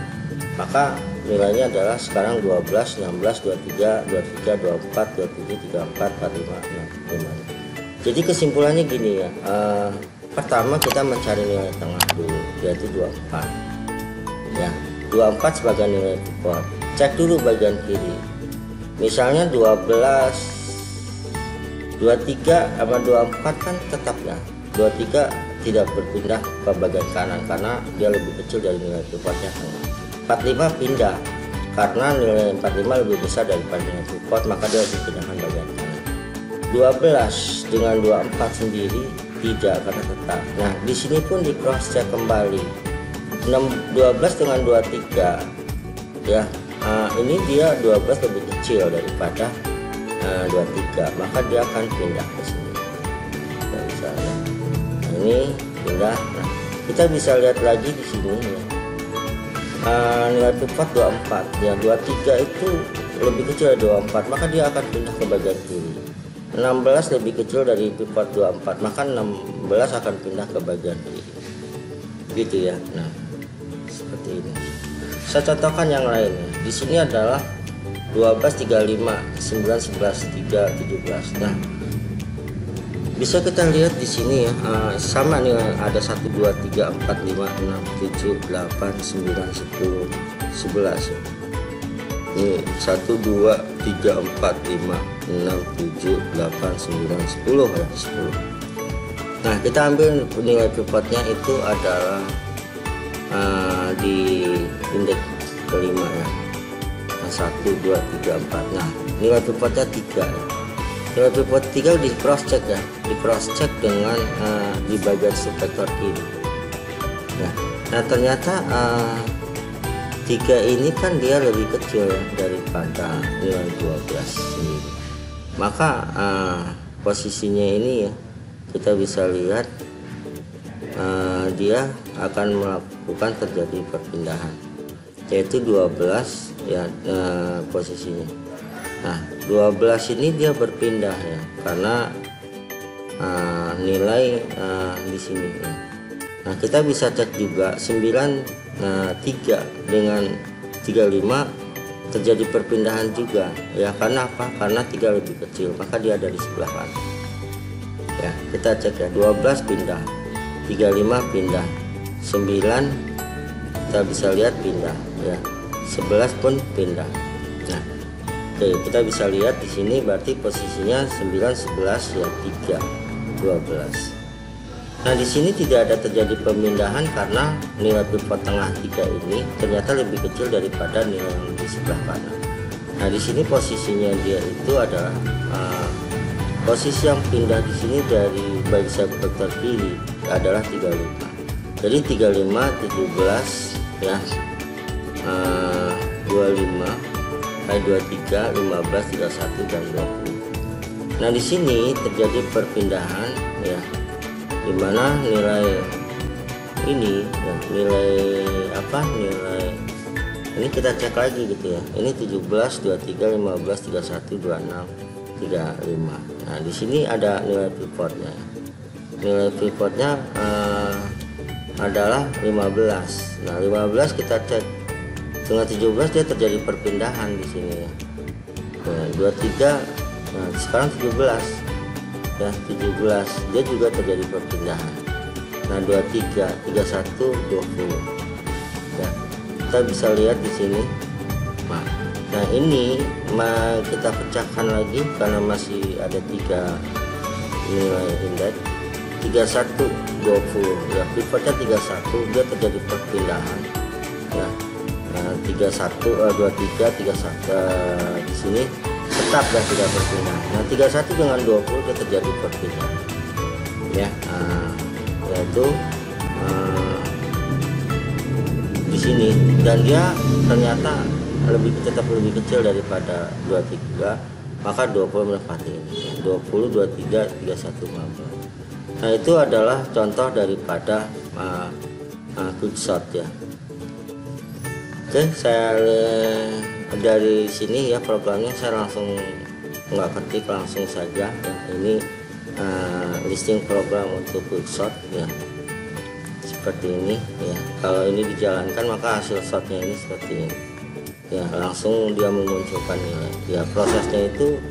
Maka nilainya adalah sekarang 12, 16, 23, 23, 24, 27, 34, 45, 65. Jadi kesimpulannya gini ya, pertama kita mencari nilai tengah dulu, yaitu 24 ya. 24 sebagai nilai pivot. Cek dulu bagian kiri, misalnya 12, 23 sama 24 kan tetap ya, 23 tidak berpindah ke bagian kanan karena dia lebih kecil dari nilai pivotnya tengah. 45 pindah karena nilai 45 lebih besar daripada nilai pivot, maka dia harus dipindahkan bagian kanan. 12 dengan 24 sendiri tidak, karena tetap. Nah, di sini pun di cross check kembali. 12 dengan 23 ya, ini dia 12 lebih kecil daripada 23, maka dia akan pindah ke sini. Nah, misalnya ini pindah. Nah, kita bisa lihat lagi di sini ya. Nilai pivot 24 ya, 23 itu lebih kecil dari 24, maka dia akan pindah ke bagian kiri. 16 lebih kecil dari pivot 24, maka 16 akan pindah ke bagian kiri gitu ya. Nah, seperti ini. Saya contohkan yang lainnya. Di sini adalah 12, 35, 9, 11, 3, 17. Nah, bisa kita lihat di sini ya, sama nih, ada 1, 2, 3, 4, 5, 6, 7, 8, 9, 10, 11 ya. Ini 1 2 3 4 5 6 7 8 9 10 ya, 10. Nah, kita ambil nilai pivotnya itu adalah di indeks kelima ya. Nah, 1 2 3 4. Nah, nilai pivotnya 3 ya. Nilai pivot 3 di cross check ya, di cross check dengan di bagian subvektor kiri. Nah, ternyata 3 ini kan dia lebih kecil ya, daripada nilai 12 sendiri. Maka posisinya ini ya, kita bisa lihat dia akan melakukan terjadi perpindahan, yaitu 12 ya, posisinya. Nah, 12 ini dia berpindah ya, karena nilai di sini ya. Nah, kita bisa cek juga 3 dengan 35 terjadi perpindahan juga ya. Karena apa? Karena 3 lebih kecil, maka dia ada di sebelah kanan ya. Kita cek ya, 12 pindah, 35 pindah, 9 kita bisa lihat pindah ya, 11 pun pindah. Nah, oke, kita bisa lihat di sini berarti posisinya 9 11 ya, 3 12. Nah, di sini tidak ada terjadi pemindahan karena nilai pivot tengah 3 ini ternyata lebih kecil daripada nilai yang di sebelah kanan. Nah, di sini posisinya dia itu adalah posisi yang pindah di sini dari baik subvektor kiri adalah 35. Jadi 35 17 ya, 25 23 15 31 dan 20. Nah, di sini terjadi perpindahan ya, dimana nilai ini ya, nilai ini kita cek lagi gitu ya. Ini 17 23 15 31 26 35. Nah, di sini ada nilai pivotnya. Nilai pivotnya adalah 15. Nah, 15 kita cek dengan 17 dia terjadi perpindahan di sini ya. Nah, 23, nah sekarang 17 ya, 17 dia juga terjadi perpindahan. Nah, 23 31 20 ya, kita bisa lihat di sini. Nah, ini kita pecahkan lagi karena masih ada 3 nilai indeks. 31 20 ya, pivotnya 31 dia terjadi perpindahan ya. Nah, 31 23 31 di sini tetap dan tidak berpindah. Nah, 31 dengan 20 dia terjadi perpindahan ya, yaitu di sini, dan dia ternyata tetap lebih kecil daripada 23, maka 20 menempati ini 20 23 31 15. Nah, itu adalah contoh daripada quick shot ya. Oke, saya dari sini ya programnya saya langsung nggak ketik, langsung saja ya. Ini listing program untuk quick shot ya, seperti ini ya. Kalau ini dijalankan maka hasil shotnya ini seperti ini ya, langsung dia memunculkan nilai ya. Prosesnya itu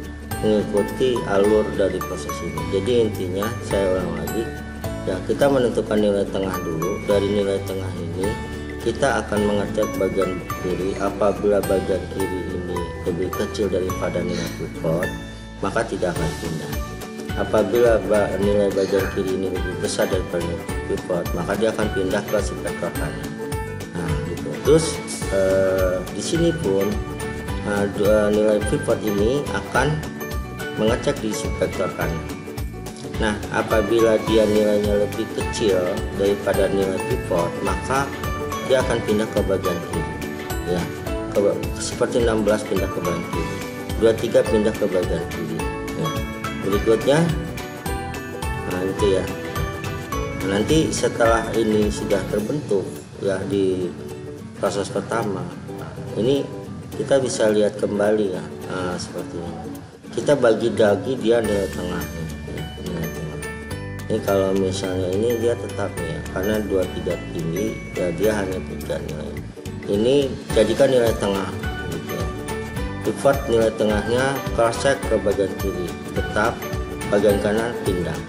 mengikuti alur dari proses ini. Jadi intinya saya ulang lagi ya, kita menentukan nilai tengah dulu. Dari nilai tengah ini kita akan mengecek bagian kiri. Apabila bagian kiri ini lebih kecil daripada nilai pivot, maka tidak akan pindah. Apabila nilai bagian kiri ini lebih besar daripada nilai pivot, maka dia akan pindah ke subvektor kanan. Nah, gitu. Terus di sini pun nilai pivot ini akan mengecek di subvektor kanan. Nah, apabila dia nilainya lebih kecil daripada nilai pivot, maka dia akan pindah ke bagian kiri ya, seperti 16 pindah ke bagian kiri, 23 pindah ke bagian kiri ya. Berikutnya itu ya, nanti setelah ini sudah terbentuk ya di proses pertama, ini kita bisa lihat kembali ya, seperti ini. Kita bagi dia nilai tengahnya ya, nilai tengah. Ini kalau misalnya ini dia tetap ya, karena 23 tinggi ya, dia hanya 3 nilai. Ini jadikan nilai tengah gitu ya. Pivot nilai tengahnya cross check ke bagian kiri, tetap bagian kanan pindah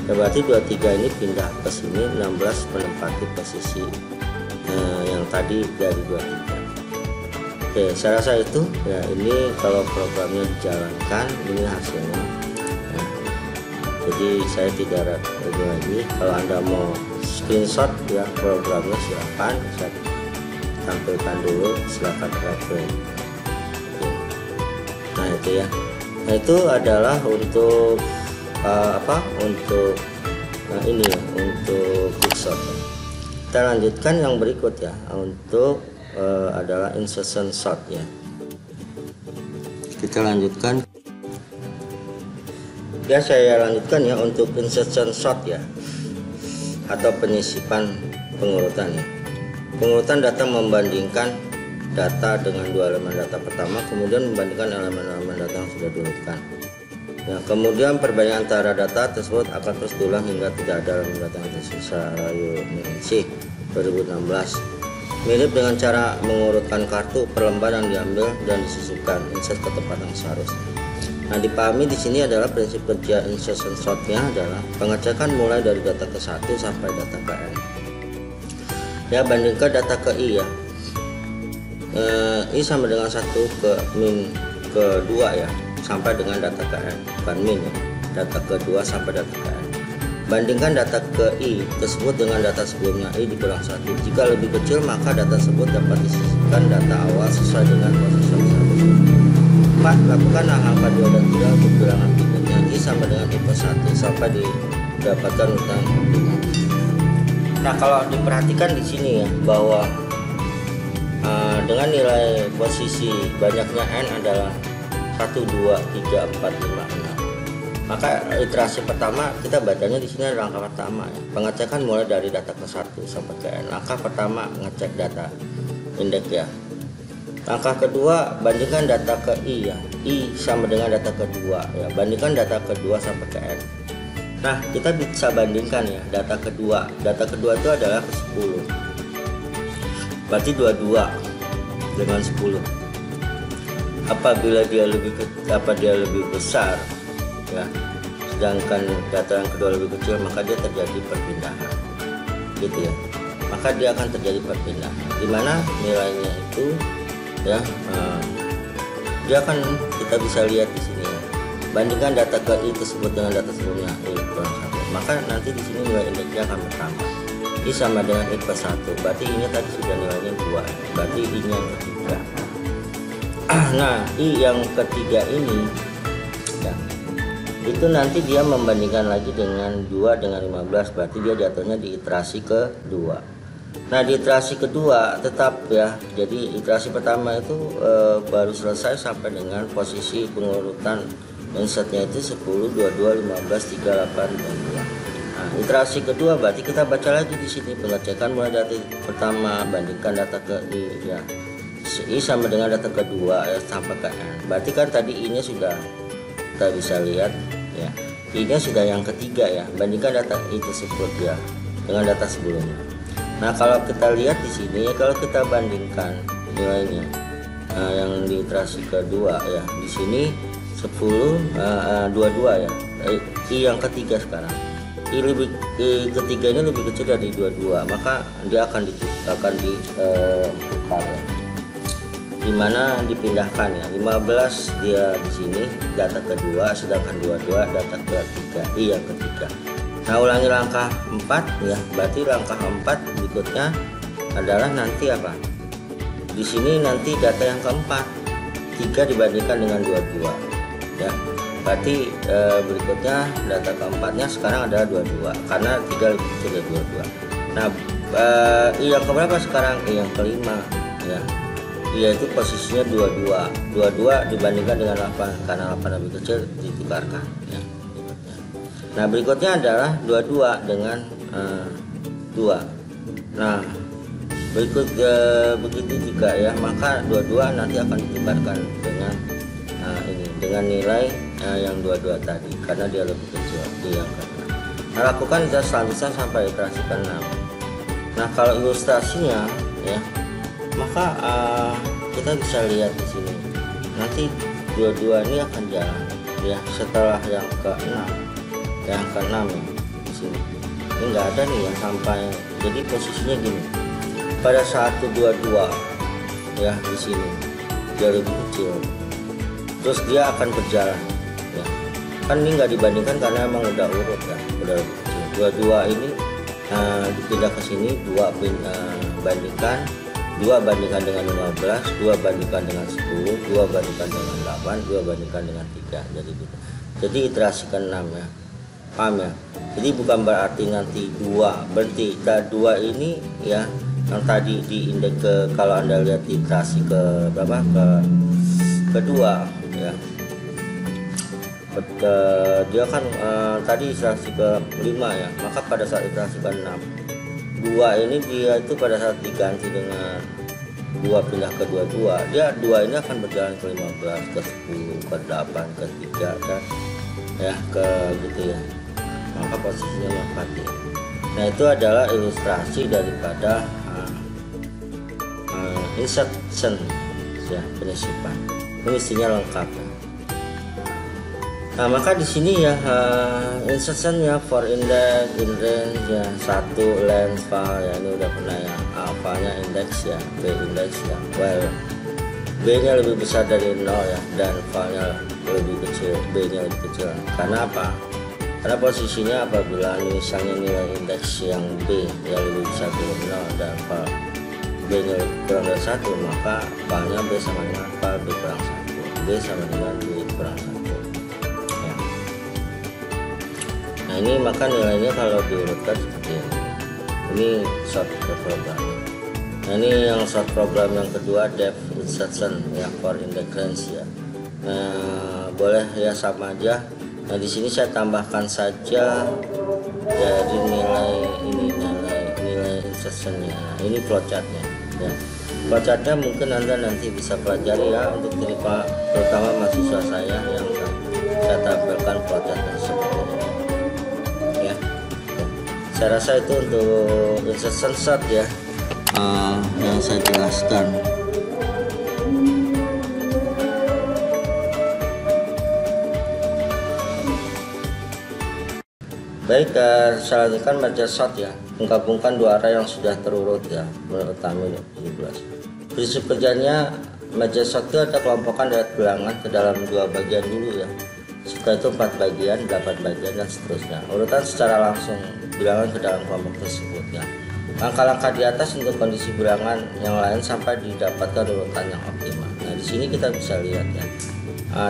ya, berarti 23 ini pindah ke sini, 16 menempati posisi yang tadi dari 23. Oke, saya rasa itu ya. Ini kalau programnya dijalankan, ini hasilnya ya. Jadi saya tidak ragu lagi. Kalau Anda mau screenshot ya programnya, silahkan saya tampilkan dulu, silahkan reference. Nah itu ya. Nah itu adalah untuk untuk ini ya, untuk quickshot. Kita lanjutkan yang berikut ya, untuk adalah insertion shot ya. Kita lanjutkan ya, saya lanjutkan ya untuk insertion shot ya, atau penyisipan pengurutan ya. Pengurutan data membandingkan data dengan dua elemen data pertama, kemudian membandingkan elemen-elemen data yang sudah diurutkan ya. Kemudian perbandingan antara data tersebut akan terus diulang hingga tidak ada elemen data yang tersisa. Rayu Ningsih 2016. Mirip dengan cara mengurutkan kartu per lembar yang diambil dan disisipkan insert ke tempat yang seharusnya. Nah, dipahami di sini adalah prinsip kerja insertion shotnya adalah pengecekan mulai dari data ke 1 sampai data ke n. Ya, bandingkan data ke i ya. I sama dengan 1 ke min ke 2 ya, sampai dengan data ke n, bukan min ya. Data ke 2 sampai data ke n. Bandingkan data ke i tersebut dengan data sebelumnya, i dikurang 1. Jika lebih kecil, maka data tersebut dapat disisipkan data awal sesuai dengan proses yang seharusnya. 4. Lakukan angka 2 dan 3 untuk bilangan berikutnya, i sama dengan i plus 1 sampai didapatkan urutan optimal. Nah, kalau diperhatikan di sini ya, bahwa dengan nilai posisi banyaknya n adalah 1, 2, 3, 4, 5, 6. Maka iterasi pertama kita bacanya di sini adalah langkah pertama ya. Pengecekan mulai dari data ke 1 sampai ke n. Langkah pertama ngecek data indeks ya. Langkah kedua bandingkan data ke i ya. I sama dengan data kedua ya. Bandingkan data kedua sampai ke n. Nah, kita bisa bandingkan ya data kedua. Data kedua itu adalah ke 10. Berarti 22 dengan 10. Apabila dia lebih besar ya, sedangkan data yang kedua lebih kecil, maka dia terjadi perpindahan gitu ya. Maka dia akan terjadi perpindahan dimana nilainya itu ya, dia akan, kita bisa lihat di sini ya. Bandingkan data ke i tersebut dengan data sebelumnya, i kurang 1, maka nanti di sini nilai indeksnya akan bertambah. I sama dengan i plus 1, berarti ini tadi sudah nilainya 2, berarti i nya yang ketiga. Nah, i yang ketiga ini ya, itu nanti dia membandingkan lagi dengan 2 dengan 15, berarti dia jatuhnya di iterasi kedua. Nah, di iterasi kedua tetap ya, jadi iterasi pertama itu baru selesai sampai dengan posisi pengurutan insertnya itu 10, 22, 15, 38, dan 2. Nah, iterasi kedua berarti kita baca lagi di sini pengecekan mulai dari pertama, bandingkan data ke i ya. I sama dengan data kedua ya, sampai ke n. Berarti kan tadi i nya sudah kita bisa lihat ya, ini sudah yang ketiga ya, bandingkan data i tersebut ya dengan data sebelumnya. Nah, kalau kita lihat di sini ya, kalau kita bandingkan nilainya yang di iterasi kedua ya, di sini 10 22 ya, i yang ketiga sekarang. I ketiganya lebih kecil dari 22, maka dia akan ditukar ya. Dimana dipindahkan ya, 15 dia di sini data kedua, sedangkan 22 data ketiga, i yang ketiga. Nah, ulangi langkah 4 ya, berarti langkah 4 berikutnya adalah nanti apa? Di sini nanti data yang keempat, 3 dibandingkan dengan 22 ya. Berarti berikutnya data keempatnya sekarang adalah 22 karena 3 lebih kecil dari 22. Nah, i yang keberapa sekarang? I yang kelima ya. Yaitu posisinya 22 dibandingkan dengan 8 karena 8 lebih kecil ditukarkan ya. Nah, berikutnya adalah 22 dengan 2. Nah, begitu juga ya, maka 22 nanti akan ditukarkan dengan ini dengan nilai yang 22 tadi karena dia lebih kecil di yang ke-6. Nah, lakukan iterasi selanjutnya sampai iterasi ke-6. Nah, kalau ilustrasinya ya, maka kita bisa lihat di sini nanti 22 ini akan jalan ya setelah yang ke-6 ya di sini. Ini enggak ada nih yang sampai, jadi posisinya gini pada saat 22 ya di sini dia lebih kecil, terus dia akan berjalan ya. Kan ini nggak dibandingkan karena emang udah urut ya, udah lebih kecil. Dua ini dipindah ke sini, 2 bandingkan 2 bandingkan dengan 15, 2 bandingkan dengan 10, 2 bandingkan dengan 8, 2 bandingkan dengan 3, jadi gitu. Jadi iterasi ke-6 ya, paham ya. Jadi bukan berarti nanti 2 berarti 2 ini ya, yang tadi di indeks kalau Anda lihat di iterasi ke berapa, kedua ya, dia kan tadi iterasi ke-5 ya, maka pada saat iterasi ke-6 2 ini dia itu pada saat diganti dengan 2 pindah ke 22, dia 2 ini akan berjalan ke 15, ke 10, ke 8, ke 3 kan ya, ke gitu ya, maka posisinya mati. Nah itu adalah ilustrasi daripada insertion ya, penyisipan. Ini mestinya lengkap ya. Nah maka di sini ya insertionnya for index, in range ya, 1 length file ya, ini udah pernah ya, alpha-nya index ya, b index ya, well b nya lebih besar dari 0 ya, dan filenya lebih kecil, b nya lebih kecil. Karena apa? Karena posisinya apabila misalnya nilai indeks yang b ya lebih besar dari 0 dan file b nya kurang dari 1, maka filenya b sama dengan file b kurang 1, b sama dengan b kurang 1. Nah ini maka nilainya kalau diurutkan seperti ini. Ini short program. Nah ini yang short program yang kedua, depth insertion ya, for index range ya. Nah, boleh ya sama aja. Nah di sini saya tambahkan saja jadi nilai ini, nilai insertionnya. Ini flowchartnya ya. Flowchartnya mungkin Anda nanti bisa pelajari ya, untuk terutama mahasiswa saya yang saya tampilkan flowchartnya seperti ini. Saya rasa itu untuk insertion shot ya, yang saya jelaskan. Baik, saya lanjutkan merge shot ya, menggabungkan 2 array yang sudah terurut ya, menurut kami 17. Prinsip kerjanya merge shot itu ada kelompokan dari bilangan ke dalam 2 bagian dulu ya. Setelah itu 4 bagian, 8 bagian dan seterusnya. Urutan secara langsung bilangan ke dalam kelompok tersebut ya. Langkah-langkah di atas untuk kondisi bilangan yang lain sampai didapatkan urutan yang optimal. Nah di sini kita bisa lihat ya,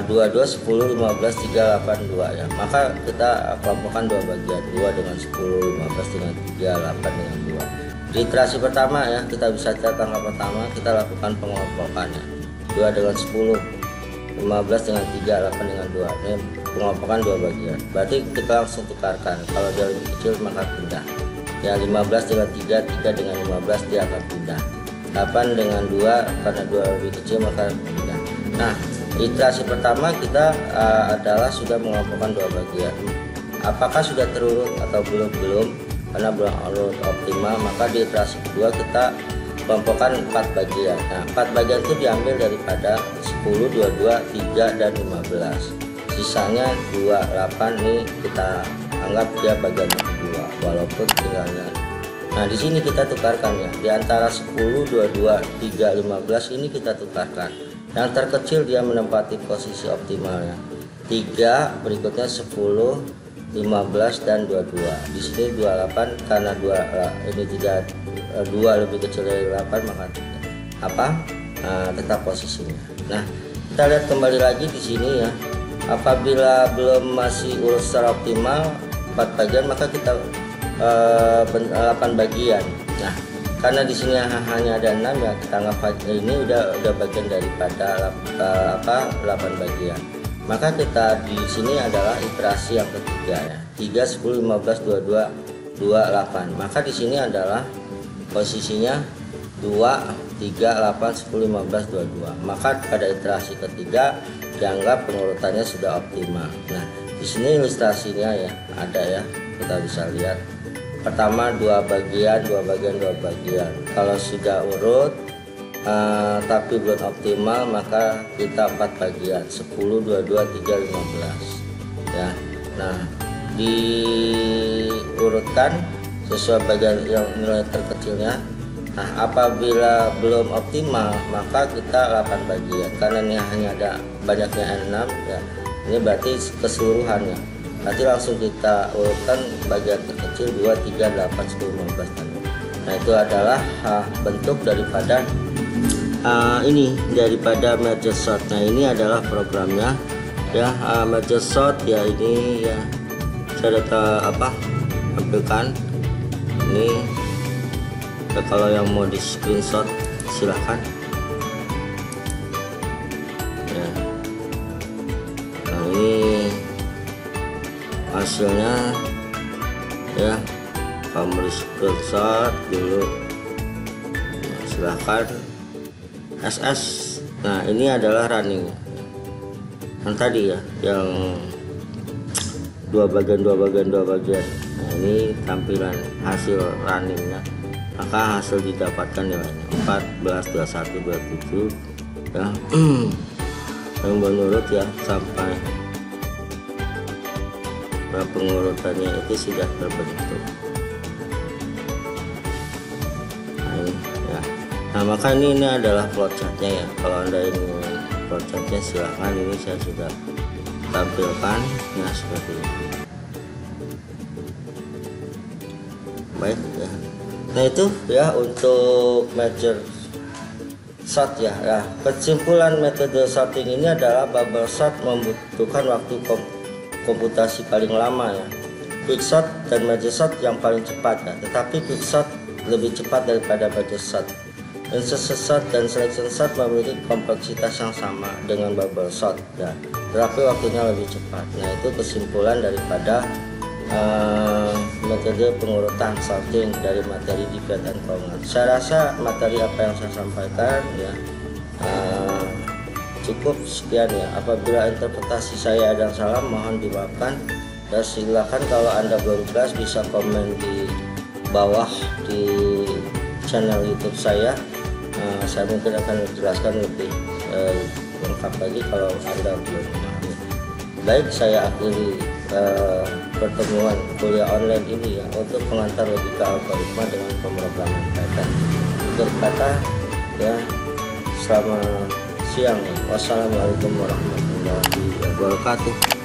22, 10, 15, 3, 8, 2 ya. Maka kita kelompokkan 2 bagian, 2 dengan 10, 15 dengan 3, 8 dengan 2. Di iterasi pertama ya, kita bisa lihat langkah pertama kita lakukan pengelompokannya, 2 dengan 10, 15 dengan 3, 8 dengan 2. Ini pengelompokan 2 bagian. Berarti kita langsung tukarkan. Kalau dia lebih kecil maka pindah. Ya 15 dengan 3, 3 dengan 15 dia akan pindah. 8 dengan 2 karena 2 lebih kecil maka pindah. Nah, iterasi pertama kita adalah sudah mengelompokkan 2 bagian. Apakah sudah terurut atau belum? Karena belum urut optimal, maka di iterasi kedua kita kelompokkan 4 bagian. Nah 4 bagian itu diambil daripada 10, 22, 3 dan 15. Sisanya 2, 8 nih kita anggap dia bagian kedua walaupun tinggalnya. Nah di sini kita tukarkan ya, di antara 10, 22, 3, 15 ini kita tukarkan. Yang terkecil dia menempati posisi optimalnya. 3 berikutnya 10, 15 dan 22. Di sini 28 karena 2 ini tidak 2 lebih kecil dari 8 maka tetap posisinya. Nah kita lihat kembali lagi di sini ya, apabila belum masih urut secara optimal 4 bagian maka kita 8 bagian. Nah karena di sini hanya ada 6 ya, kita anggap ini udah bagian daripada 8 bagian. Maka kita di sini adalah iterasi yang ketiga ya, 3, 10, 15, 22, 28. Maka di sini adalah posisinya 2, 3, 8, 10, 15, 22. Maka pada iterasi ketiga dianggap pengurutannya sudah optimal. Nah di sini ilustrasinya ya ada ya, kita bisa lihat. Pertama 2 bagian, 2 bagian, 2 bagian. Kalau sudah urut tapi belum optimal maka kita 4 bagian, 10, 22, 3, 15 ya. Nah diurutkan sesuai bagian yang nilai terkecilnya Nah, apabila belum optimal maka kita 8 bagian, karena ini hanya ada banyaknya 6 ya. Ini berarti keseluruhannya. Nanti langsung kita urutkan bagian terkecil 2, 3, 8, 10, 15 dan nah itu adalah bentuk daripada daripada merge sort. Nah ini adalah programnya ya, merge sort ya. Ini ya saya tampilkan ini ya, kalau yang mau di screenshot silahkan ya. Nah ini hasilnya ya, kamu di screenshot dulu, nah, silahkan SS. Nah ini adalah running yang tadi ya, yang dua bagian. Nah ini tampilan hasil runningnya, maka hasil didapatkan nilainya 14, 21, 27 ya. Yang menurut ya sampai pengurutannya itu sudah terbentuk. Nah, ini, ya. Nah maka ini adalah flowchartnya ya. Kalau Anda ini flowchartnya silahkan, ini saya sudah tampilkan ya seperti ini. Baik ya. Nah itu ya untuk merge sort ya. Nah, kesimpulan metode sorting ini adalah bubble sort membutuhkan waktu komputasi paling lama ya. Quicksort dan merge sort yang paling cepat ya. Tetapi quicksort lebih cepat daripada merge sort. Insertion sort dan selection sort memiliki kompleksitas yang sama dengan bubble sort ya. Tetapi waktunya lebih cepat. Nah itu kesimpulan daripada metode pengurutan sorting dari materi divide and conquer. Saya rasa materi apa yang saya sampaikan ya cukup sekian ya. Apabila interpretasi saya ada yang salah mohon dimaafkan, dan silakan kalau Anda belum jelas bisa komen di bawah di channel YouTube saya. Saya mungkin akan menjelaskan lebih lengkap lagi kalau Anda belum memahami. Baik, saya akhiri pertemuan kuliah online ini ya, untuk pengantar logika algoritma dengan pemrograman Python. Berkata ya, selamat siang ya. Wassalamualaikum warahmatullahi wabarakatuh.